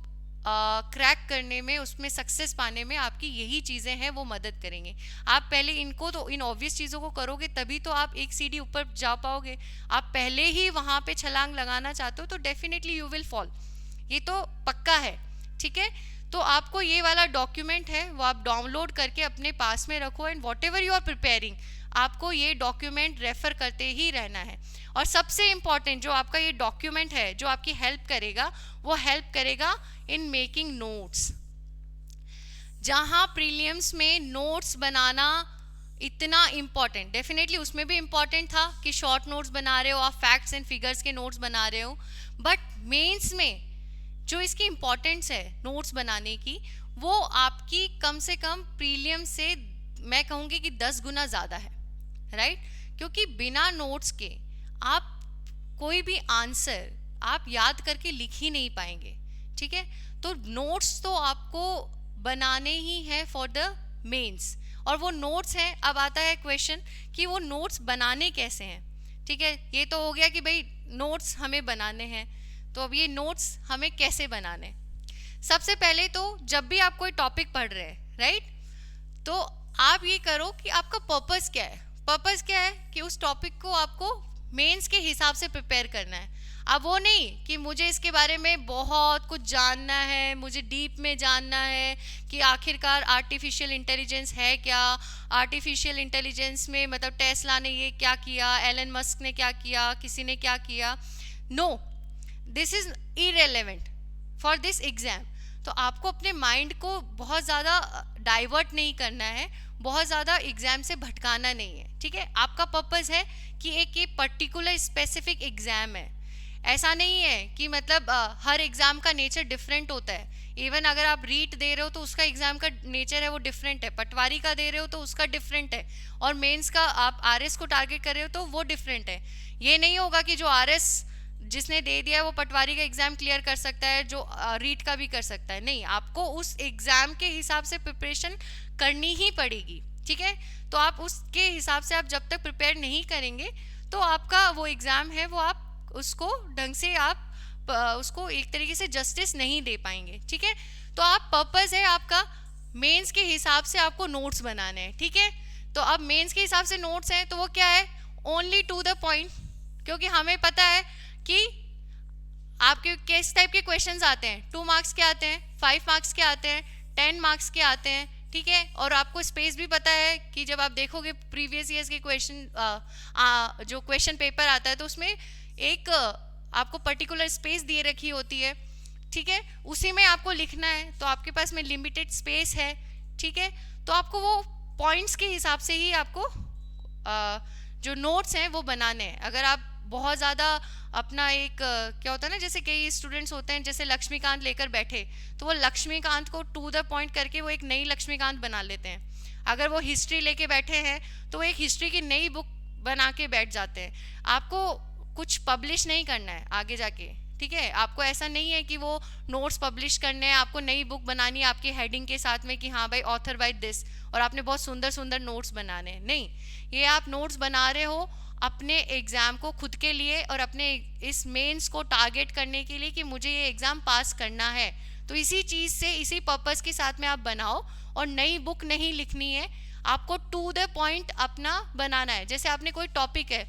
Speaker 1: क्रैक करने में, उसमें सक्सेस पाने में आपकी यही चीज़ें हैं वो मदद करेंगे। आप पहले इनको तो इन ऑब्वियस चीज़ों को करोगे तभी तो आप एक सीढ़ी ऊपर जा पाओगे। आप पहले ही वहाँ पे छलांग लगाना चाहते हो तो डेफिनेटली यू विल फॉल, ये तो पक्का है, ठीक है। तो आपको ये वाला डॉक्यूमेंट है वो आप डाउनलोड करके अपने पास में रखो, and whatever you are preparing आपको ये डॉक्यूमेंट रेफर करते ही रहना है। और सबसे इम्पॉर्टेंट जो आपका ये डॉक्यूमेंट है जो आपकी हेल्प करेगा, वो हेल्प करेगा इन मेकिंग नोट्स। जहाँ प्रीलिम्स में नोट्स बनाना इतना इम्पॉर्टेंट, डेफिनेटली उसमें भी इम्पॉर्टेंट था कि शॉर्ट नोट्स बना रहे हो आप, फैक्ट्स एंड फिगर्स के नोट्स बना रहे हो, बट मेंस में जो इसकी इम्पॉर्टेंस है नोट्स बनाने की, वो आपकी कम से कम प्रीलियम से मैं कहूँगी कि 10 गुना ज़्यादा है, राइट। क्योंकि बिना नोट्स के आप कोई भी आंसर आप याद करके लिख ही नहीं पाएंगे, ठीक है। तो नोट्स तो आपको बनाने ही है फॉर द मेंस, और वो नोट्स हैं। अब आता है क्वेश्चन कि वो नोट्स बनाने कैसे हैं, ठीक है। ये तो हो गया कि भाई नोट्स हमें बनाने हैं, तो अब ये नोट्स हमें कैसे बनाने हैं। सबसे पहले तो जब भी आप कोई टॉपिक पढ़ रहे हैं, राइट, तो आप ये करो कि आपका पर्पस क्या है। पर्पस क्या है कि उस टॉपिक को आपको मेंस के हिसाब से प्रिपेयर करना है। अब वो नहीं कि मुझे इसके बारे में बहुत कुछ जानना है, मुझे डीप में जानना है कि आखिरकार आर्टिफिशियल इंटेलिजेंस है क्या, आर्टिफिशियल इंटेलिजेंस में मतलब टेस्ला ने ये क्या किया, एलन मस्क ने क्या किया, किसी ने क्या किया। No, this is irrelevant for this exam. तो आपको अपने माइंड को बहुत ज़्यादा डाइवर्ट नहीं करना है, बहुत ज़्यादा एग्जाम से भटकाना नहीं है, ठीक है। आपका पर्पस है कि एक ये पर्टिकुलर स्पेसिफिक एग्जाम है। ऐसा नहीं है कि मतलब हर एग्जाम का नेचर डिफरेंट होता है। इवन अगर आप रीट दे रहे हो तो उसका एग्जाम का नेचर है वो डिफरेंट है, पटवारी का दे रहे हो तो उसका डिफरेंट है, और मेंस का आप आरएस को टारगेट कर रहे हो तो वो डिफरेंट है। ये नहीं होगा कि जो आरएस जिसने दे दिया है वो पटवारी का एग्जाम क्लियर कर सकता है, जो रीट का भी कर सकता है। नहीं, आपको उस एग्जाम के हिसाब से प्रिपरेशन करनी ही पड़ेगी, ठीक है। तो आप उसके हिसाब से आप जब तक प्रिपेयर नहीं करेंगे तो आपका वो एग्जाम है वो आप उसको ढंग से आप उसको एक तरीके से जस्टिस नहीं दे पाएंगे, ठीक है। तो आप पर्पस है आपका मेंस के हिसाब से आपको नोट्स बनाने हैं, ठीक है। तो अब मेंस के हिसाब से नोट्स हैं तो वो क्या है, ओनली टू द पॉइंट, क्योंकि हमें पता है कि आपके किस टाइप के क्वेश्चंस आते हैं। 2 मार्क्स के आते हैं, 5 मार्क्स के आते हैं, 10 मार्क्स के आते हैं, ठीक है। और आपको स्पेस भी पता है कि जब आप देखोगे प्रीवियस ईयर्स के क्वेश्चन जो क्वेश्चन पेपर आता है तो उसमें एक आपको पर्टिकुलर स्पेस दिए रखी होती है, ठीक है। उसी में आपको लिखना है, तो आपके पास में लिमिटेड स्पेस है, ठीक है। तो आपको वो पॉइंट्स के हिसाब से ही आपको जो नोट्स हैं वो बनाने हैं। अगर आप बहुत ज़्यादा अपना एक क्या होता है ना, जैसे कई स्टूडेंट्स होते हैं जैसे लक्ष्मीकांत लेकर बैठे, तो वो लक्ष्मीकांत को टू द पॉइंट करके वो एक नई लक्ष्मीकांत बना लेते हैं। अगर वो हिस्ट्री लेके बैठे हैं तो वो एक हिस्ट्री की नई बुक बना के बैठ जाते हैं। आपको कुछ पब्लिश नहीं करना है आगे जाके, ठीक है। आपको ऐसा नहीं है कि वो नोट्स पब्लिश करने हैं, आपको नई बुक बनानी है आपकी हेडिंग के साथ में कि हाँ भाई ऑथर बाय दिस, और आपने बहुत सुंदर सुंदर नोट्स बनाने हैं। नहीं, ये आप नोट्स बना रहे हो अपने एग्ज़ाम को खुद के लिए और अपने इस मेंस को टारगेट करने के लिए कि मुझे ये एग्ज़ाम पास करना है। तो इसी चीज़ से, इसी पर्पस के साथ में आप बनाओ, और नई बुक नहीं लिखनी है, आपको टू द पॉइंट अपना बनाना है। जैसे आपने कोई टॉपिक है,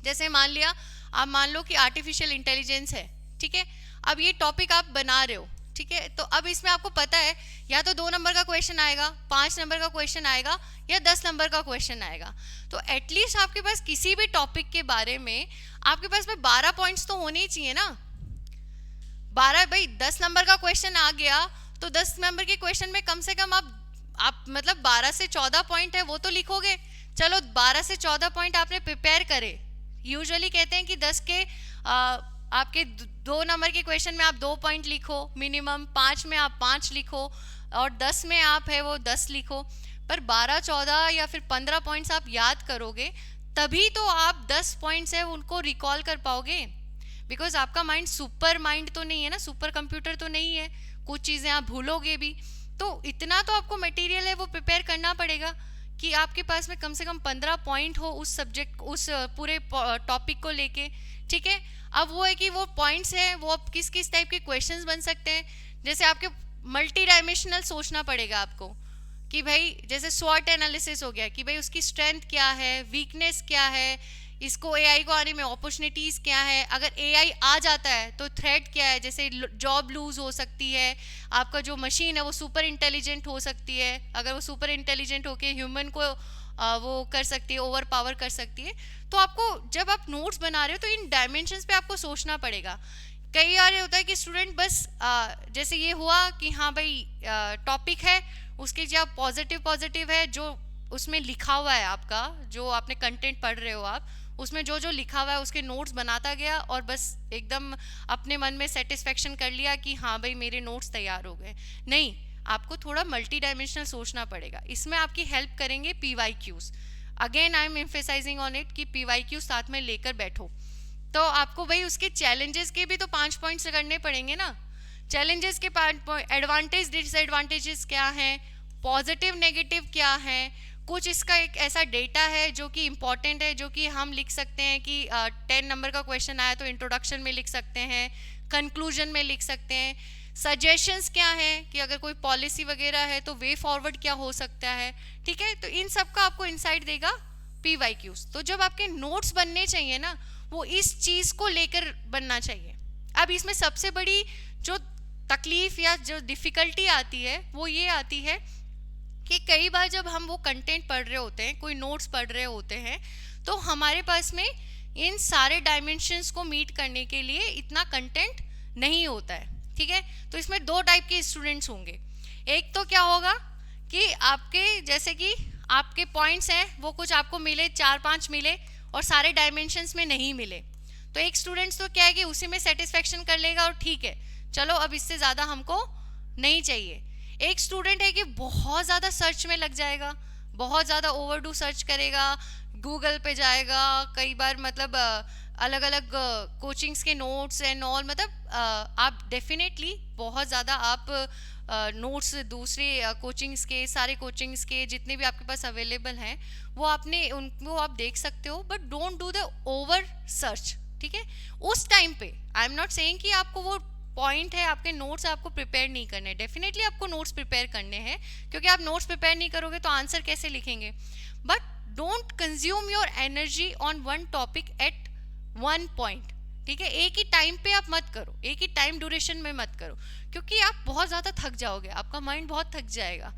Speaker 1: जैसे मान लिया आप मान लो कि आर्टिफिशियल इंटेलिजेंस है, ठीक है। अब ये टॉपिक आप बना रहे हो, ठीक है। तो अब इसमें आपको पता है या तो 2 नंबर का क्वेश्चन आएगा, 5 नंबर का क्वेश्चन आएगा, या 10 नंबर का क्वेश्चन आएगा। तो एटलीस्ट आपके पास किसी भी टॉपिक के बारे में आपके पास में 12 पॉइंट्स तो होने ही चाहिए ना। 12 भाई 10 नंबर का क्वेश्चन आ गया तो 10 नंबर के क्वेश्चन में कम से कम आप मतलब 12 से 14 पॉइंट है वो तो लिखोगे। चलो 12 से 14 पॉइंट आपने प्रिपेयर करे। यूजुअली कहते हैं कि 10 के आपके 2 नंबर के क्वेश्चन में आप 2 पॉइंट लिखो मिनिमम, 5 में आप 5 लिखो, और 10 में आप है वो 10 लिखो। पर 12, 14 या फिर 15 पॉइंट्स आप याद करोगे तभी तो आप 10 पॉइंट्स है उनको रिकॉल कर पाओगे। बिकॉज आपका माइंड सुपर माइंड तो नहीं है ना, सुपर कंप्यूटर तो नहीं है, कुछ चीज़ें आप भूलोगे भी। तो इतना तो आपको मटेरियल है वो प्रिपेयर करना पड़ेगा कि आपके पास में कम से कम 15 पॉइंट हो उस सब्जेक्ट, उस पूरे टॉपिक को लेके, ठीक है। अब वो है कि वो पॉइंट्स हैं वो अब किस किस टाइप के क्वेश्चंस बन सकते हैं। जैसे आपके मल्टी डायमेंशनल सोचना पड़ेगा आपको कि भाई जैसे स्वॉट एनालिसिस हो गया कि भाई उसकी स्ट्रेंथ क्या है, वीकनेस क्या है, इसको एआई को आने में अपॉर्चुनिटीज़ क्या है, अगर एआई आ जाता है तो थ्रेट क्या है। जैसे जॉब लूज हो सकती है, आपका जो मशीन है वो सुपर इंटेलिजेंट हो सकती है, अगर वो सुपर इंटेलिजेंट होके ह्यूमन को वो कर सकती है, ओवर पावर कर सकती है। तो आपको जब आप नोट्स बना रहे हो तो इन डायमेंशंस पे आपको सोचना पड़ेगा। कई बार ये होता है कि स्टूडेंट बस जैसे ये हुआ कि हाँ भाई टॉपिक है उसके जो पॉजिटिव है, जो उसमें लिखा हुआ है आपका, जो आपने कंटेंट पढ़ रहे हो आप, उसमें जो जो लिखा हुआ है उसके नोट्स बनाता गया और बस एकदम अपने मन में सेटिस्फेक्शन कर लिया कि हाँ भाई मेरे नोट्स तैयार हो गए। नहीं, आपको थोड़ा मल्टी डायमेंशनल सोचना पड़ेगा। इसमें आपकी हेल्प करेंगे PYQs। Again I am emphasizing on it कि PYQ साथ में लेकर बैठो। तो आपको भाई उसके चैलेंजेस के भी तो 5 पॉइंट्स करने पड़ेंगे ना। चैलेंजेस के 5 एडवांटेज डिसएडवांटेजेस क्या हैं, पॉजिटिव नेगेटिव क्या है, कुछ इसका एक ऐसा डेटा है जो कि इम्पॉर्टेंट है, जो कि हम लिख सकते हैं कि 10 नंबर का क्वेश्चन आया तो इंट्रोडक्शन में लिख सकते हैं, कंक्लूजन में लिख सकते हैं। सजेशंस क्या है कि अगर कोई पॉलिसी वगैरह है तो वे फॉरवर्ड क्या हो सकता है, ठीक है। तो इन सब का आपको इंसाइट देगा PYQs। तो जब आपके नोट्स बनने चाहिए ना, वो इस चीज़ को लेकर बनना चाहिए। अब इसमें सबसे बड़ी जो तकलीफ या जो डिफ़िकल्टी आती है वो ये आती है कि कई बार जब हम वो कंटेंट पढ़ रहे होते हैं, कोई नोट्स पढ़ रहे होते हैं, तो हमारे पास में इन सारे डायमेंशंस को मीट करने के लिए इतना कंटेंट नहीं होता है, ठीक है। तो इसमें 2 टाइप के स्टूडेंट्स होंगे। एक तो क्या होगा कि आपके जैसे कि आपके पॉइंट्स हैं वो कुछ आपको मिले, 4-5 मिले और सारे डायमेंशंस में नहीं मिले, तो एक स्टूडेंट्स तो क्या है कि उसी में सेटिस्फेक्शन कर लेगा और ठीक है चलो अब इससे ज़्यादा हमको नहीं चाहिए। एक स्टूडेंट है कि बहुत ज़्यादा सर्च में लग जाएगा, बहुत ज़्यादा ओवरडू सर्च करेगा, गूगल पे जाएगा, कई बार मतलब अलग अलग कोचिंग्स के नोट्स एंड ऑल, मतलब आप डेफिनेटली बहुत ज़्यादा आप नोट्स दूसरे कोचिंग्स के, सारे कोचिंग्स के जितने भी आपके पास अवेलेबल हैं वो आपने उनको आप देख सकते हो, but don't do the over search, ठीक है। उस टाइम पे आई एम नॉट सेइंग कि आपको वो पॉइंट है आपके नोट्स आपको प्रिपेयर नहीं करने, डेफिनेटली आपको नोट्स प्रिपेयर करने हैं, क्योंकि आप नोट्स प्रिपेयर नहीं करोगे तो आंसर कैसे लिखेंगे। But don't consume your energy on one topic at one point, ठीक है। एक ही टाइम पे आप मत करो, एक ही टाइम ड्यूरेशन में मत करो, क्योंकि आप बहुत ज़्यादा थक जाओगे, आपका माइंड बहुत थक जाएगा,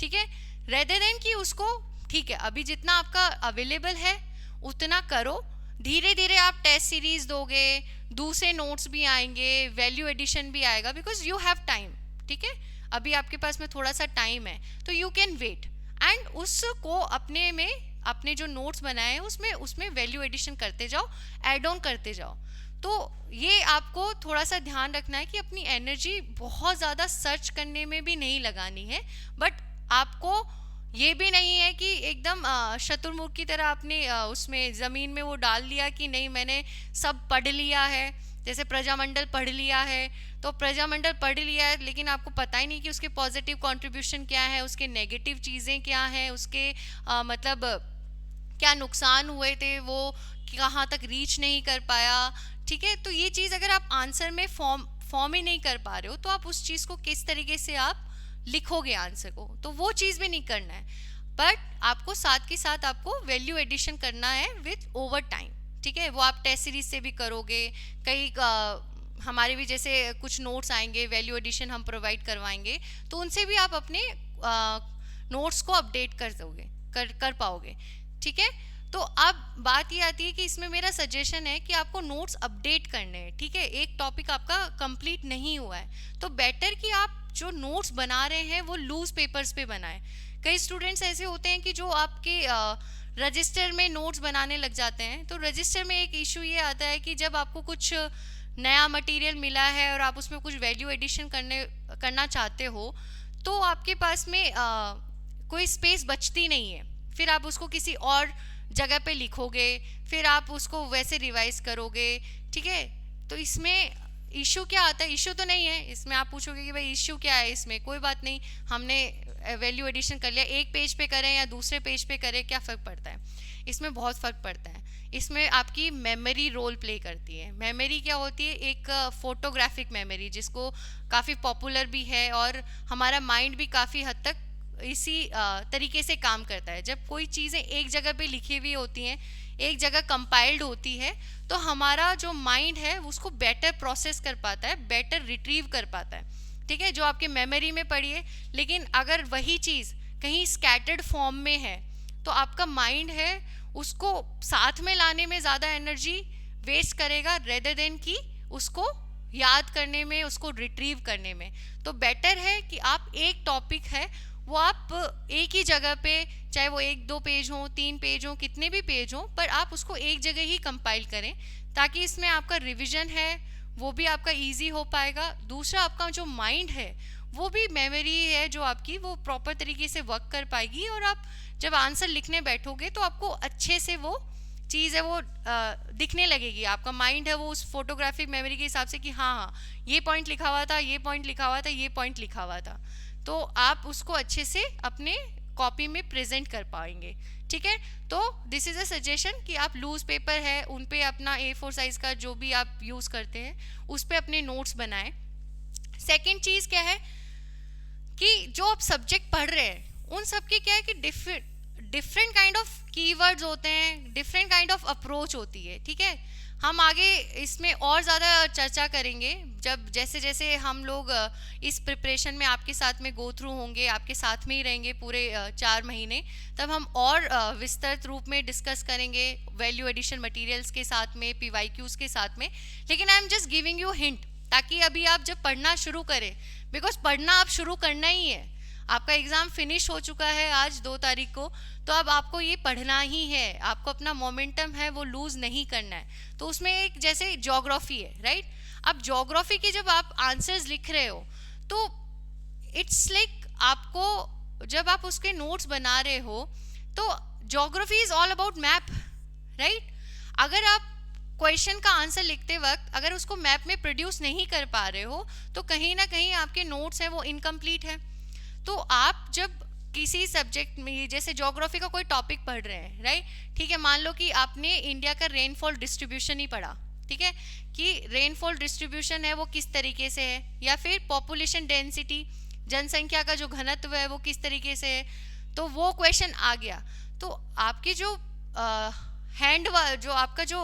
Speaker 1: ठीक है। रेदर देन कि उसको ठीक है अभी जितना आपका अवेलेबल है उतना करो, धीरे धीरे आप टेस्ट सीरीज दोगे, दूसरे नोट्स भी आएंगे, वैल्यू एडिशन भी आएगा, बिकॉज यू हैव टाइम, ठीक है। अभी आपके पास में थोड़ा सा टाइम है तो यू कैन वेट एंड उसको अपने में अपने जो नोट्स बनाए हैं उसमें वैल्यू एडिशन करते जाओ, ऐड ऑन करते जाओ। तो ये आपको थोड़ा सा ध्यान रखना है कि अपनी एनर्जी बहुत ज़्यादा सर्च करने में भी नहीं लगानी है, बट आपको ये भी नहीं है कि एकदम शतुरमुर्ग की तरह आपने उसमें ज़मीन में वो डाल लिया कि नहीं मैंने सब पढ़ लिया है। जैसे प्रजामंडल पढ़ लिया है तो प्रजामंडल पढ़ लिया है, लेकिन आपको पता ही नहीं कि उसके पॉजिटिव कंट्रीब्यूशन क्या है, उसके नेगेटिव चीज़ें क्या हैं, उसके मतलब क्या नुकसान हुए थे, वो कहाँ तक रीच नहीं कर पाया, ठीक है। तो ये चीज़ अगर आप आंसर में फॉर्म ही नहीं कर पा रहे हो तो आप उस चीज़ को किस तरीके से आप लिखोगे आंसर को, तो वो चीज़ भी नहीं करना है। बट आपको साथ के साथ आपको वैल्यू एडिशन करना है विथ ओवर टाइम, ठीक है। वो आप टेस्ट सीरीज से भी करोगे, कई हमारे भी जैसे कुछ नोट्स आएंगे वैल्यू एडिशन हम प्रोवाइड करवाएंगे, तो उनसे भी आप अपने नोट्स को अपडेट कर दोगे, कर पाओगे, ठीक है। तो अब बात ये आती है कि इसमें मेरा सजेशन है कि आपको नोट्स अपडेट करने हैं, ठीक है। एक टॉपिक आपका कंप्लीट नहीं हुआ है तो बेटर कि आप जो नोट्स बना रहे हैं वो लूज पेपर्स पे बनाएं। कई स्टूडेंट्स ऐसे होते हैं कि जो आपके रजिस्टर में नोट्स बनाने लग जाते हैं, तो रजिस्टर में एक इशू ये आता है कि जब आपको कुछ नया मटेरियल मिला है और आप उसमें कुछ वैल्यू एडिशन करना चाहते हो तो आपके पास में कोई स्पेस बचती नहीं है, फिर आप उसको किसी और जगह पे लिखोगे, फिर आप उसको वैसे रिवाइज करोगे, ठीक है। तो इसमें इशू क्या आता है, इशू तो नहीं है इसमें, आप पूछोगे कि भाई इशू क्या है इसमें, कोई बात नहीं, हमने वैल्यू एडिशन कर लिया, एक पेज पे करें या दूसरे पेज पे करें क्या फ़र्क पड़ता है, इसमें बहुत फ़र्क पड़ता है। इसमें आपकी मेमोरी रोल प्ले करती है। मेमोरी क्या होती है, एक फोटोग्राफिक मेमोरी जिसको काफ़ी पॉपुलर भी है और हमारा माइंड भी काफ़ी हद तक इसी तरीके से काम करता है। जब कोई चीज़ें एक जगह पे लिखी हुई होती हैं, एक जगह कंपाइल्ड होती है, तो हमारा जो माइंड है उसको बेटर प्रोसेस कर पाता है, बेटर रिट्रीव कर पाता है, ठीक है, जो आपके मेमोरी में पड़ी है। लेकिन अगर वही चीज़ कहीं स्कैटर्ड फॉर्म में है तो आपका माइंड है उसको साथ में लाने में ज़्यादा एनर्जी वेस्ट करेगा रेदर देन कि उसको याद करने में, उसको रिट्रीव करने में। तो बेटर है कि आप एक टॉपिक है वो आप एक ही जगह पे, चाहे वो 1-2 पेज हो, 3 पेज हो, कितने भी पेज हो, पर आप उसको एक जगह ही कंपाइल करें ताकि इसमें आपका रिवीजन है वो भी आपका इजी हो पाएगा। दूसरा, आपका जो माइंड है वो भी मेमोरी है जो आपकी वो प्रॉपर तरीके से वर्क कर पाएगी, और आप जब आंसर लिखने बैठोगे तो आपको अच्छे से वो चीज़ है वो दिखने लगेगी। आपका माइंड है वो उस फोटोग्राफिक मेमोरी के हिसाब से कि हाँ हाँ ये पॉइंट लिखा हुआ था, ये पॉइंट लिखा हुआ था, ये पॉइंट लिखा हुआ था, तो आप उसको अच्छे से अपने कॉपी में प्रेजेंट कर पाएंगे। ठीक है, तो दिस इज़ अ सजेशन कि आप लूज पेपर है उन पे अपना A4 साइज का जो भी आप यूज़ करते हैं उस पे अपने नोट्स बनाएं। सेकेंड चीज़ क्या है कि जो आप सब्जेक्ट पढ़ रहे हैं उन सब की क्या है कि डिफरेंट काइंड ऑफ कीवर्ड्स होते हैं, डिफरेंट काइंड ऑफ अप्रोच होती है। ठीक है, हम आगे इसमें और ज़्यादा चर्चा करेंगे जब जैसे जैसे हम लोग इस प्रिपरेशन में आपके साथ में गो थ्रू होंगे, आपके साथ में ही रहेंगे पूरे 4 महीने, तब हम और विस्तृत रूप में डिस्कस करेंगे वैल्यू एडिशन मटेरियल्स के साथ में, PYQs के साथ में। लेकिन I am just giving you hint ताकि अभी आप जब पढ़ना शुरू करें, बिकॉज पढ़ना आप शुरू करना ही है, आपका एग्ज़ाम फिनिश हो चुका है आज 2 तारीख को, तो अब आपको ये पढ़ना ही है, आपको अपना मोमेंटम है वो लूज़ नहीं करना है। तो उसमें एक जैसे ज्योग्राफी है, राइट? अब ज्योग्राफी के जब आप आंसर्स लिख रहे हो तो इट्स लाइक आपको जब आप उसके नोट्स बना रहे हो तो geography is all about map, right? अगर आप क्वेश्चन का आंसर लिखते वक्त अगर उसको मैप में प्रोड्यूस नहीं कर पा रहे हो तो कहीं ना कहीं आपके नोट्स हैं वो इनकम्प्लीट है। तो आप जब किसी सब्जेक्ट में जैसे ज्योग्राफी का कोई टॉपिक पढ़ रहे हैं, राइट? ठीक है, मान लो कि आपने इंडिया का रेनफॉल डिस्ट्रीब्यूशन ही पढ़ा, ठीक है, कि रेनफॉल डिस्ट्रीब्यूशन है वो किस तरीके से है, या फिर पॉपुलेशन डेंसिटी, जनसंख्या का जो घनत्व है वो किस तरीके से है, तो वो क्वेश्चन आ गया। तो आपके जो जो आपका जो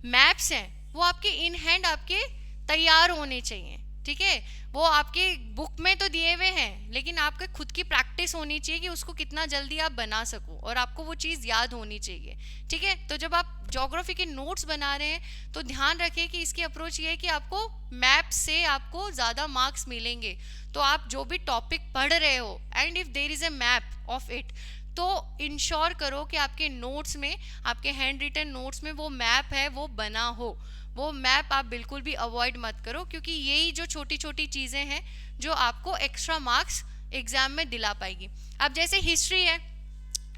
Speaker 1: मैप्स हैं वो आपके इन हैंड आपके तैयार होने चाहिए। ठीक है, वो आपके बुक में तो दिए हुए हैं लेकिन आपके खुद की प्रैक्टिस होनी चाहिए कि उसको कितना जल्दी आप बना सको और आपको वो चीज़ याद होनी चाहिए। ठीक है, तो जब आप ज्योग्राफी के नोट्स बना रहे हैं तो ध्यान रखें कि इसकी अप्रोच ये है कि आपको मैप से आपको ज़्यादा मार्क्स मिलेंगे। तो आप जो भी टॉपिक पढ़ रहे हो and if there is a map of it, तो इंश्योर करो कि आपके नोट्स में, आपके हैंड रिटन नोट्स में वो मैप है वो बना हो। वो मैप आप बिल्कुल भी अवॉइड मत करो, क्योंकि यही जो छोटी छोटी चीज़ें हैं जो आपको एक्स्ट्रा मार्क्स एग्जाम में दिला पाएगी। अब जैसे हिस्ट्री है,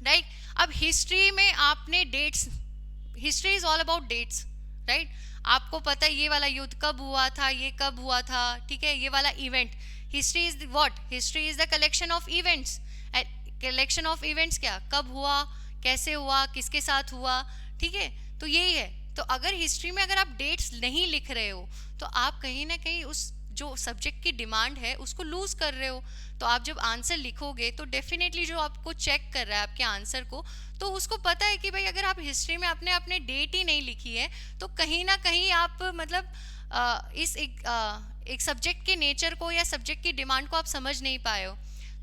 Speaker 1: राइट? अब हिस्ट्री में आपने dates, history is all about dates, right? आपको पता है ये वाला युद्ध कब हुआ था, ये कब हुआ था, ठीक है, ये वाला event. History is what? History is the collection of events. Collection of events क्या, कब हुआ, कैसे हुआ, किसके साथ हुआ, ठीक है, तो यही है। तो अगर हिस्ट्री में अगर आप डेट्स नहीं लिख रहे हो तो आप कहीं ना कहीं उस जो सब्जेक्ट की डिमांड है उसको लूज कर रहे हो। तो आप जब आंसर लिखोगे तो डेफिनेटली जो आपको चेक कर रहा है आपके आंसर को, तो उसको पता है कि भाई अगर आप हिस्ट्री में आपने अपने डेट ही नहीं लिखी है तो कहीं ना कहीं आप मतलब इस एक सब्जेक्ट के नेचर को या सब्जेक्ट की डिमांड को आप समझ नहीं पाए हो।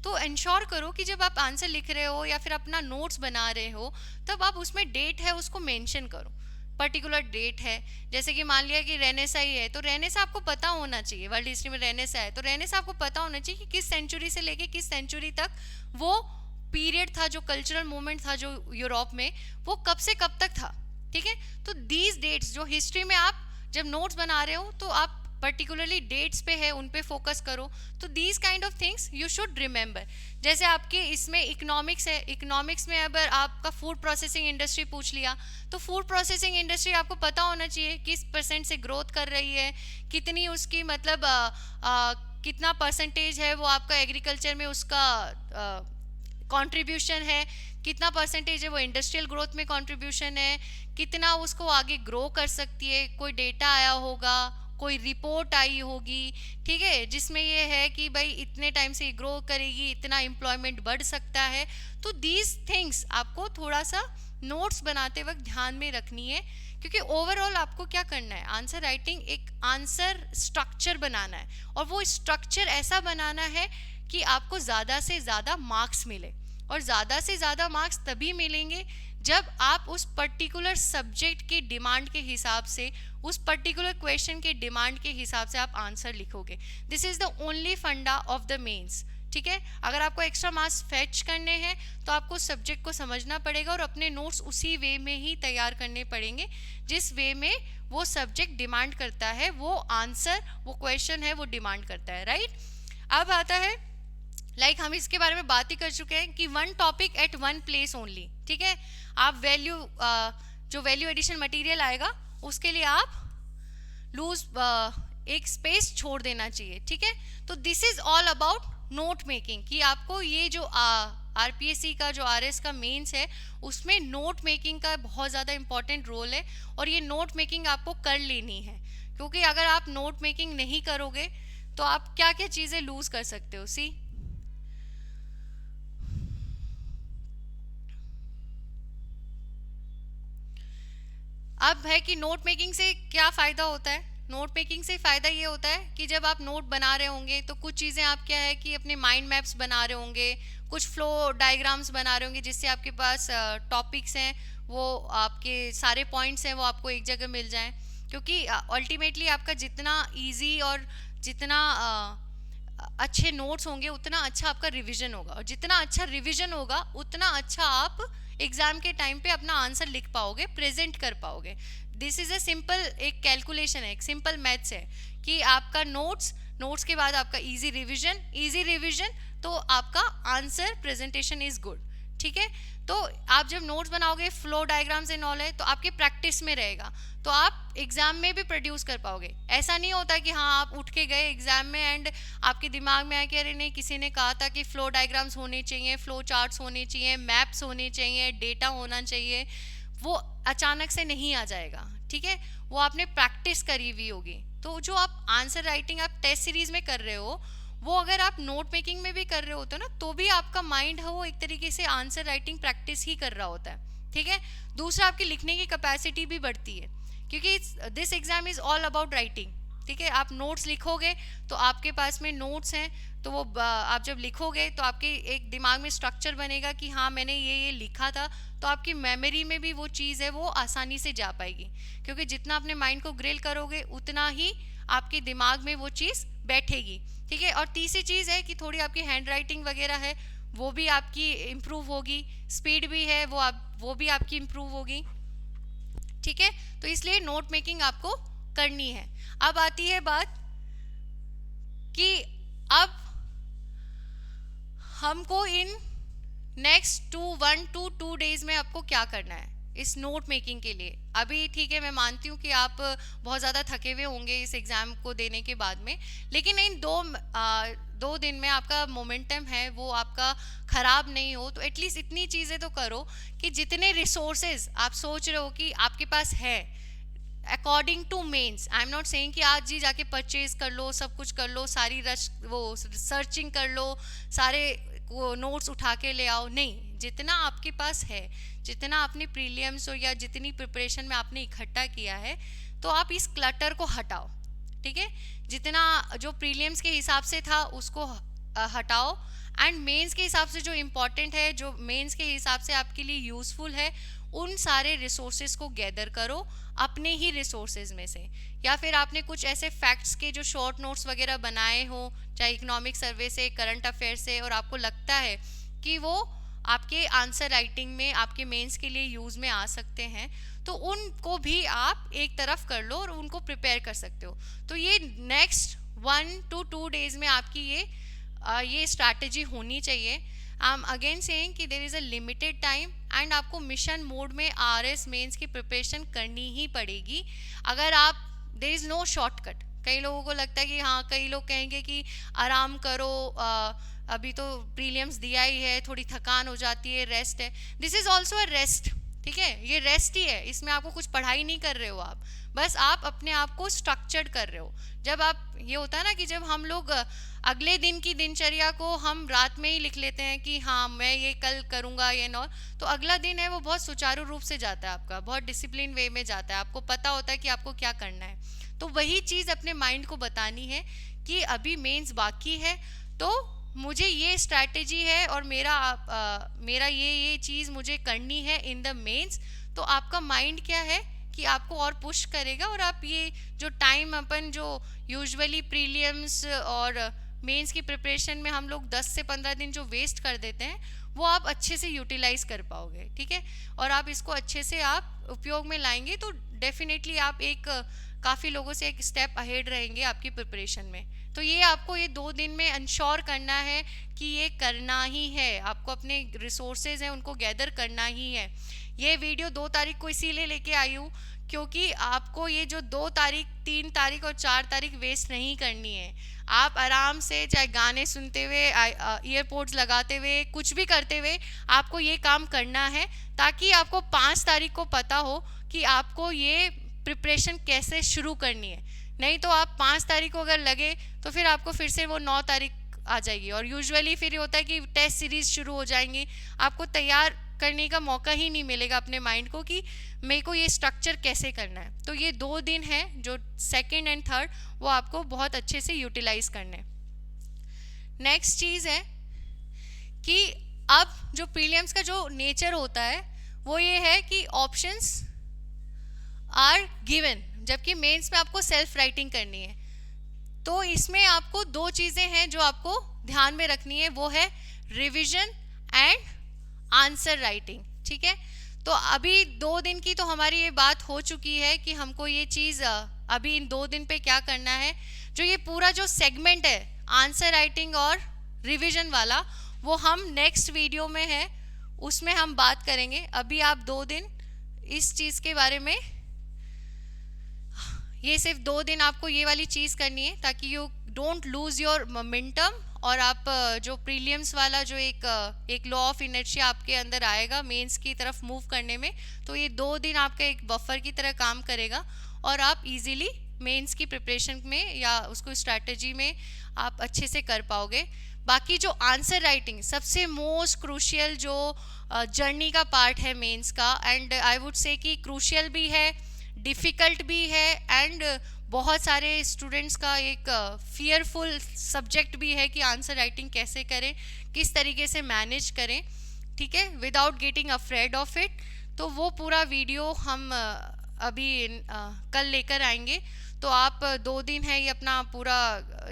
Speaker 1: तो इंश्योर करो कि जब आप आंसर लिख रहे हो या फिर अपना नोट्स बना रहे हो तब आप उसमें डेट है उसको मेंशन करो, पर्टिकुलर डेट है। जैसे कि मान लिया कि रेनेसा ही है तो रेनेसा आपको पता होना चाहिए, वर्ल्ड हिस्ट्री में रेनेसा है तो रेनेसा आपको पता होना चाहिए कि किस सेंचुरी से लेके किस सेंचुरी तक वो पीरियड था, जो कल्चरल मूवमेंट था जो यूरोप में, वो कब से कब तक था। ठीक है, तो दीज डेट्स जो हिस्ट्री में आप जब नोट्स बना रहे हो तो आप पर्टिकुलरली डेट्स पे है उन पे फोकस करो। तो these kind of things you should remember. जैसे आपके इसमें इकोनॉमिक्स है, इकोनॉमिक्स में अगर आपका फूड प्रोसेसिंग इंडस्ट्री पूछ लिया तो फूड प्रोसेसिंग इंडस्ट्री आपको पता होना चाहिए किस % से ग्रोथ कर रही है, कितनी उसकी मतलब कितना परसेंटेज है वो आपका एग्रीकल्चर में उसका कंट्रीब्यूशन है, कितना परसेंटेज है वो इंडस्ट्रियल ग्रोथ में कंट्रीब्यूशन है, कितना उसको आगे ग्रो कर सकती है। कोई डेटा आया होगा, कोई रिपोर्ट आई होगी, ठीक है, जिसमें ये है कि भाई इतने टाइम से ग्रो करेगी, इतना एम्प्लॉयमेंट बढ़ सकता है। तो दीज थिंग्स आपको थोड़ा सा नोट्स बनाते वक्त ध्यान में रखनी है, क्योंकि ओवरऑल आपको क्या करना है, आंसर राइटिंग एक आंसर स्ट्रक्चर बनाना है और वो स्ट्रक्चर ऐसा बनाना है कि आपको ज़्यादा से ज़्यादा मार्क्स मिले। और ज़्यादा से ज़्यादा मार्क्स तभी मिलेंगे जब आप उस पर्टिकुलर सब्जेक्ट की डिमांड के हिसाब से, उस पर्टिकुलर क्वेश्चन के डिमांड के हिसाब से आप आंसर लिखोगे। दिस इज़ द ओनली फंडा ऑफ द मेंस। ठीक है, अगर आपको एक्स्ट्रा मार्क्स फेच करने हैं तो आपको सब्जेक्ट को समझना पड़ेगा और अपने नोट्स उसी वे में ही तैयार करने पड़ेंगे जिस वे में वो सब्जेक्ट डिमांड करता है, वो आंसर, वो क्वेश्चन है वो डिमांड करता है, राइट? अब आता है हम इसके बारे में बात ही कर चुके हैं कि one topic at one place only, ठीक है। आप जो वैल्यू एडिशन मटेरियल आएगा उसके लिए आप लूज एक स्पेस छोड़ देना चाहिए, ठीक है। तो this is all about note making, कि आपको ये जो आरपीएससी का जो आरएस का मेंस है उसमें नोट मेकिंग का बहुत ज़्यादा इंपॉर्टेंट रोल है, और ये नोट मेकिंग आपको कर लेनी है, क्योंकि अगर आप नोट मेकिंग नहीं करोगे तो आप क्या क्या चीज़ें लूज कर सकते हो। सी, अब है कि नोट मेकिंग से क्या फ़ायदा होता है। नोट मेकिंग से फ़ायदा ये होता है कि जब आप नोट बना रहे होंगे तो कुछ चीज़ें आप क्या है कि अपने माइंड मैप्स बना रहे होंगे, कुछ फ्लो डायग्राम्स बना रहे होंगे, जिससे आपके पास टॉपिक्स हैं, वो आपके सारे पॉइंट्स हैं वो आपको एक जगह मिल जाएं। क्योंकि अल्टीमेटली आपका जितना ईजी और जितना अच्छे नोट्स होंगे उतना अच्छा आपका रिवीजन होगा, और जितना अच्छा रिवीजन होगा उतना अच्छा आप एग्जाम के टाइम पे अपना आंसर लिख पाओगे, प्रेजेंट कर पाओगे। दिस इज ए सिंपल एक कैलकुलेशन है, एक सिंपल मैथ्स है कि आपका नोट्स के बाद आपका इजी रिवीजन तो आपका आंसर प्रेजेंटेशन इज गुड, ठीक है। तो आप जब नोट्स बनाओगे, फ्लो डायग्राम्स एंड ऑल है, तो आपके प्रैक्टिस में रहेगा, तो आप एग्जाम में भी प्रोड्यूस कर पाओगे। ऐसा नहीं होता कि हाँ आप उठ के गए एग्जाम में एंड आपके दिमाग में आया कि अरे नहीं, किसी ने कहा था कि फ्लो डायग्राम्स होने चाहिए, फ्लो चार्ट्स होने चाहिए, मैप्स होने चाहिए, डेटा होना चाहिए, वो अचानक से नहीं आ जाएगा, ठीक है। वो आपने प्रैक्टिस करी हुई होगी। तो जो आप आंसर राइटिंग आप टेस्ट सीरीज में कर रहे हो, वो अगर आप नोट मेकिंग में भी कर रहे होते हो ना, तो भी आपका माइंड है वो एक तरीके से आंसर राइटिंग प्रैक्टिस ही कर रहा होता है, ठीक है। दूसरा, आपकी लिखने की कैपेसिटी भी बढ़ती है, क्योंकि this exam is all about writing, ठीक है। आप नोट्स लिखोगे तो आपके पास में नोट्स हैं, तो वो आप जब लिखोगे तो आपके एक दिमाग में स्ट्रक्चर बनेगा कि हाँ मैंने ये लिखा था, तो आपकी मेमोरी में भी वो चीज़ है वो आसानी से जा पाएगी, क्योंकि जितना अपने माइंड को ग्रिल करोगे उतना ही आपके दिमाग में वो चीज़ बैठेगी, ठीक है। और तीसरी चीज़ है कि थोड़ी आपकी हैंड राइटिंग वगैरह है वो भी आपकी इम्प्रूव होगी, स्पीड भी है वो भी आपकी इम्प्रूव होगी, ठीक है। तो इसलिए नोट मेकिंग आपको करनी है। अब आती है बात कि अब हमको इन नेक्स्ट 1 to 2 डेज में आपको क्या करना है इस नोट मेकिंग के लिए। अभी ठीक है, मैं मानती हूँ कि आप बहुत ज़्यादा थके हुए होंगे इस एग्ज़ाम को देने के बाद में, लेकिन इन दो दिन में आपका मोमेंटम है वो आपका ख़राब नहीं हो, तो एटलीस्ट इतनी चीज़ें तो करो कि जितने रिसोर्सेज आप सोच रहे हो कि आपके पास है according to mains, I am not saying कि आज ही जाके परचेज कर लो, सब कुछ कर लो, सारी वो सर्चिंग कर लो, सारे वो नोट्स उठा के ले आओ, नहीं। जितना आपके पास है, जितना आपने प्रीलियम्स हो या जितनी प्रिपरेशन में आपने इकट्ठा किया है, तो आप इस क्लटर को हटाओ, ठीक है। जितना जो प्रीलियम्स के हिसाब से था उसको हटाओ, एंड मेंस के हिसाब से जो इम्पोर्टेंट है, जो मेंस के हिसाब से आपके लिए यूज़फुल है, उन सारे रिसोर्सेज को गैदर करो अपने ही रिसोर्सेज में से, या फिर आपने कुछ ऐसे फैक्ट्स के जो शॉर्ट नोट्स वगैरह बनाए हो, चाहे इकोनॉमिक सर्वे से, करंट अफेयर से, और आपको लगता है कि वो आपके आंसर राइटिंग में आपके मेंस के लिए यूज़ में आ सकते हैं, तो उनको भी आप एक तरफ कर लो और उनको प्रिपेयर कर सकते हो। तो ये नेक्स्ट 1 to 2 डेज में आपकी ये स्ट्रैटेजी होनी चाहिए। आई एम अगेन सेइंग कि there is a limited time, and आपको मिशन मोड में आरएस मेंस की प्रिपरेशन करनी ही पड़ेगी। अगर आप, देयर इज़ नो शॉर्टकट। कई लोगों को लगता है कि हाँ, कई लोग कहेंगे कि आराम करो, अभी तो प्रीलियम्स दिया ही है, थोड़ी थकान हो जाती है, रेस्ट है। This is also a rest, ठीक है, ये रेस्ट ही है, इसमें आपको कुछ पढ़ाई नहीं कर रहे हो आप, बस आप अपने आप को स्ट्रक्चर्ड कर रहे हो। जब आप, ये होता है ना कि जब हम लोग अगले दिन की दिनचर्या को हम रात में ही लिख लेते हैं कि हाँ मैं ये कल करूँगा ये नौ, तो अगला दिन है वो बहुत सुचारू रूप से जाता है, आपका बहुत डिसिप्लिन वे में जाता है, आपको पता होता है कि आपको क्या करना है। तो वही चीज़ अपने माइंड को बतानी है कि अभी मेंस बाकी है, तो मुझे ये स्ट्रैटेजी है और मेरा ये चीज़ मुझे करनी है इन द मेंस। तो आपका माइंड क्या है कि आपको और पुश करेगा, और आप ये जो टाइम अपन जो यूजुअली प्रीलियम्स और मेंस की प्रिपरेशन में हम लोग 10 से 15 दिन जो वेस्ट कर देते हैं, वो आप अच्छे से यूटिलाइज कर पाओगे, ठीक है। और आप इसको अच्छे से आप उपयोग में लाएंगे तो डेफिनेटली आप एक काफ़ी लोगों से एक स्टेप अहेड रहेंगे आपकी प्रिपरेशन में। तो ये आपको ये 2 दिन में इंश्योर करना है कि ये करना ही है, आपको अपने रिसोर्सेज हैं उनको गैदर करना ही है। ये वीडियो 2 तारीख को इसीलिए लेके आई हूँ क्योंकि आपको ये जो 2 तारीख, 3 तारीख और 4 तारीख वेस्ट नहीं करनी है। आप आराम से चाहे गाने सुनते हुए, ईयरपोड्स लगाते हुए, कुछ भी करते हुए आपको ये काम करना है, ताकि आपको 5 तारीख को पता हो कि आपको ये प्रिपरेशन कैसे शुरू करनी है। नहीं तो आप 5 तारीख को अगर लगे तो फिर आपको फिर से वो 9 तारीख आ जाएगी, और यूजुअली फिर ये होता है कि टेस्ट सीरीज शुरू हो जाएंगी, आपको तैयार करने का मौका ही नहीं मिलेगा अपने माइंड को कि मेरे को ये स्ट्रक्चर कैसे करना है। तो ये 2 दिन है जो 2nd एंड 3rd, वो आपको बहुत अच्छे से यूटिलाइज करना है। नेक्स्ट चीज़ है कि अब जो प्रीलिम्स का जो नेचर होता है वो ये है कि ऑप्शंस आर गिवन, जबकि मेंस में आपको सेल्फ राइटिंग करनी है। तो इसमें आपको 2 चीज़ें हैं जो आपको ध्यान में रखनी है, वो है रिविजन एंड आंसर राइटिंग। ठीक है, तो अभी 2 दिन की तो हमारी ये बात हो चुकी है कि हमको ये चीज़ अभी इन 2 दिन पे क्या करना है। जो ये पूरा जो सेगमेंट है आंसर राइटिंग और रिविजन वाला, वो हम नेक्स्ट वीडियो में है, उसमें हम बात करेंगे। अभी आप 2 दिन इस चीज़ के बारे में, ये सिर्फ 2 दिन आपको ये वाली चीज़ करनी है ताकि you don't lose your momentum, और आप जो प्रीलियम्स वाला जो एक लॉ ऑफ इनर्शिया आपके अंदर आएगा मेंस की तरफ मूव करने में, तो ये 2 दिन आपका एक बफर की तरह काम करेगा और आप इजीली मेंस की प्रिपरेशन में या उसको स्ट्रैटेजी में आप अच्छे से कर पाओगे। बाकी जो आंसर राइटिंग सबसे मोस्ट क्रूशियल जो जर्नी का पार्ट है मेंस का, एंड आई वुड से कि क्रूशियल भी है, डिफ़िकल्ट भी है, एंड बहुत सारे स्टूडेंट्स का एक फियरफुल सब्जेक्ट भी है कि आंसर राइटिंग कैसे करें, किस तरीके से मैनेज करें, ठीक है, without getting afraid of it. तो वो पूरा वीडियो हम अभी कल लेकर आएंगे। तो आप 2 दिन है ये अपना पूरा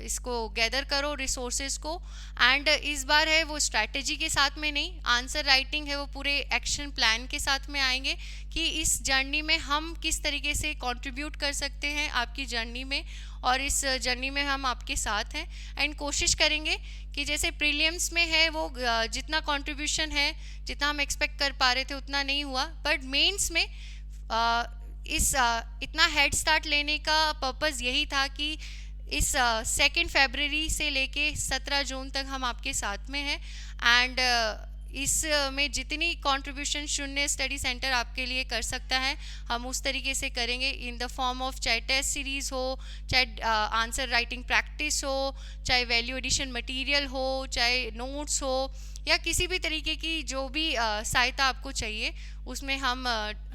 Speaker 1: इसको गैदर करो रिसोर्सेज को, एंड इस बार है वो स्ट्रैटेजी के साथ में नहीं, आंसर राइटिंग है वो पूरे एक्शन प्लान के साथ में आएंगे कि इस जर्नी में हम किस तरीके से कंट्रीब्यूट कर सकते हैं आपकी जर्नी में, और इस जर्नी में हम आपके साथ हैं। एंड कोशिश करेंगे कि जैसे प्रीलियम्स में है वो जितना कंट्रीब्यूशन है, जितना हम एक्सपेक्ट कर पा रहे थे उतना नहीं हुआ, बट मेंस में इतना हेड स्टार्ट लेने का पर्पज़ यही था कि इस 2 फरवरी से लेके 17 जून तक हम आपके साथ में हैं, एंड इस में जितनी कंट्रीब्यूशन शून्य स्टडी सेंटर आपके लिए कर सकता है हम उस तरीके से करेंगे, इन द फॉर्म ऑफ चाहे टेस्ट सीरीज़ हो, चाहे आंसर राइटिंग प्रैक्टिस हो, चाहे वैल्यू एडिशन मटेरियल हो, चाहे नोट्स हो, या किसी भी तरीके की जो भी सहायता आपको चाहिए, उसमें हम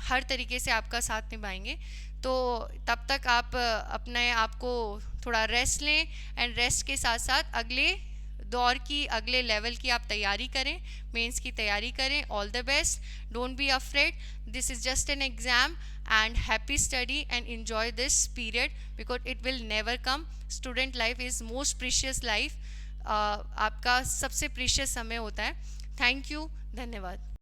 Speaker 1: हर तरीके से आपका साथ निभाएंगे। तो तब तक आप अपने आप को थोड़ा रेस्ट लें, एंड रेस्ट के साथ साथ अगले दौर की, अगले लेवल की आप तैयारी करें, मेंस की तैयारी करें। All the best, don't be afraid, this is just an exam, and happy study and enjoy this period because it will never come. Student life is most precious life, आपका सबसे प्रीशियस समय होता है। थैंक यू, धन्यवाद।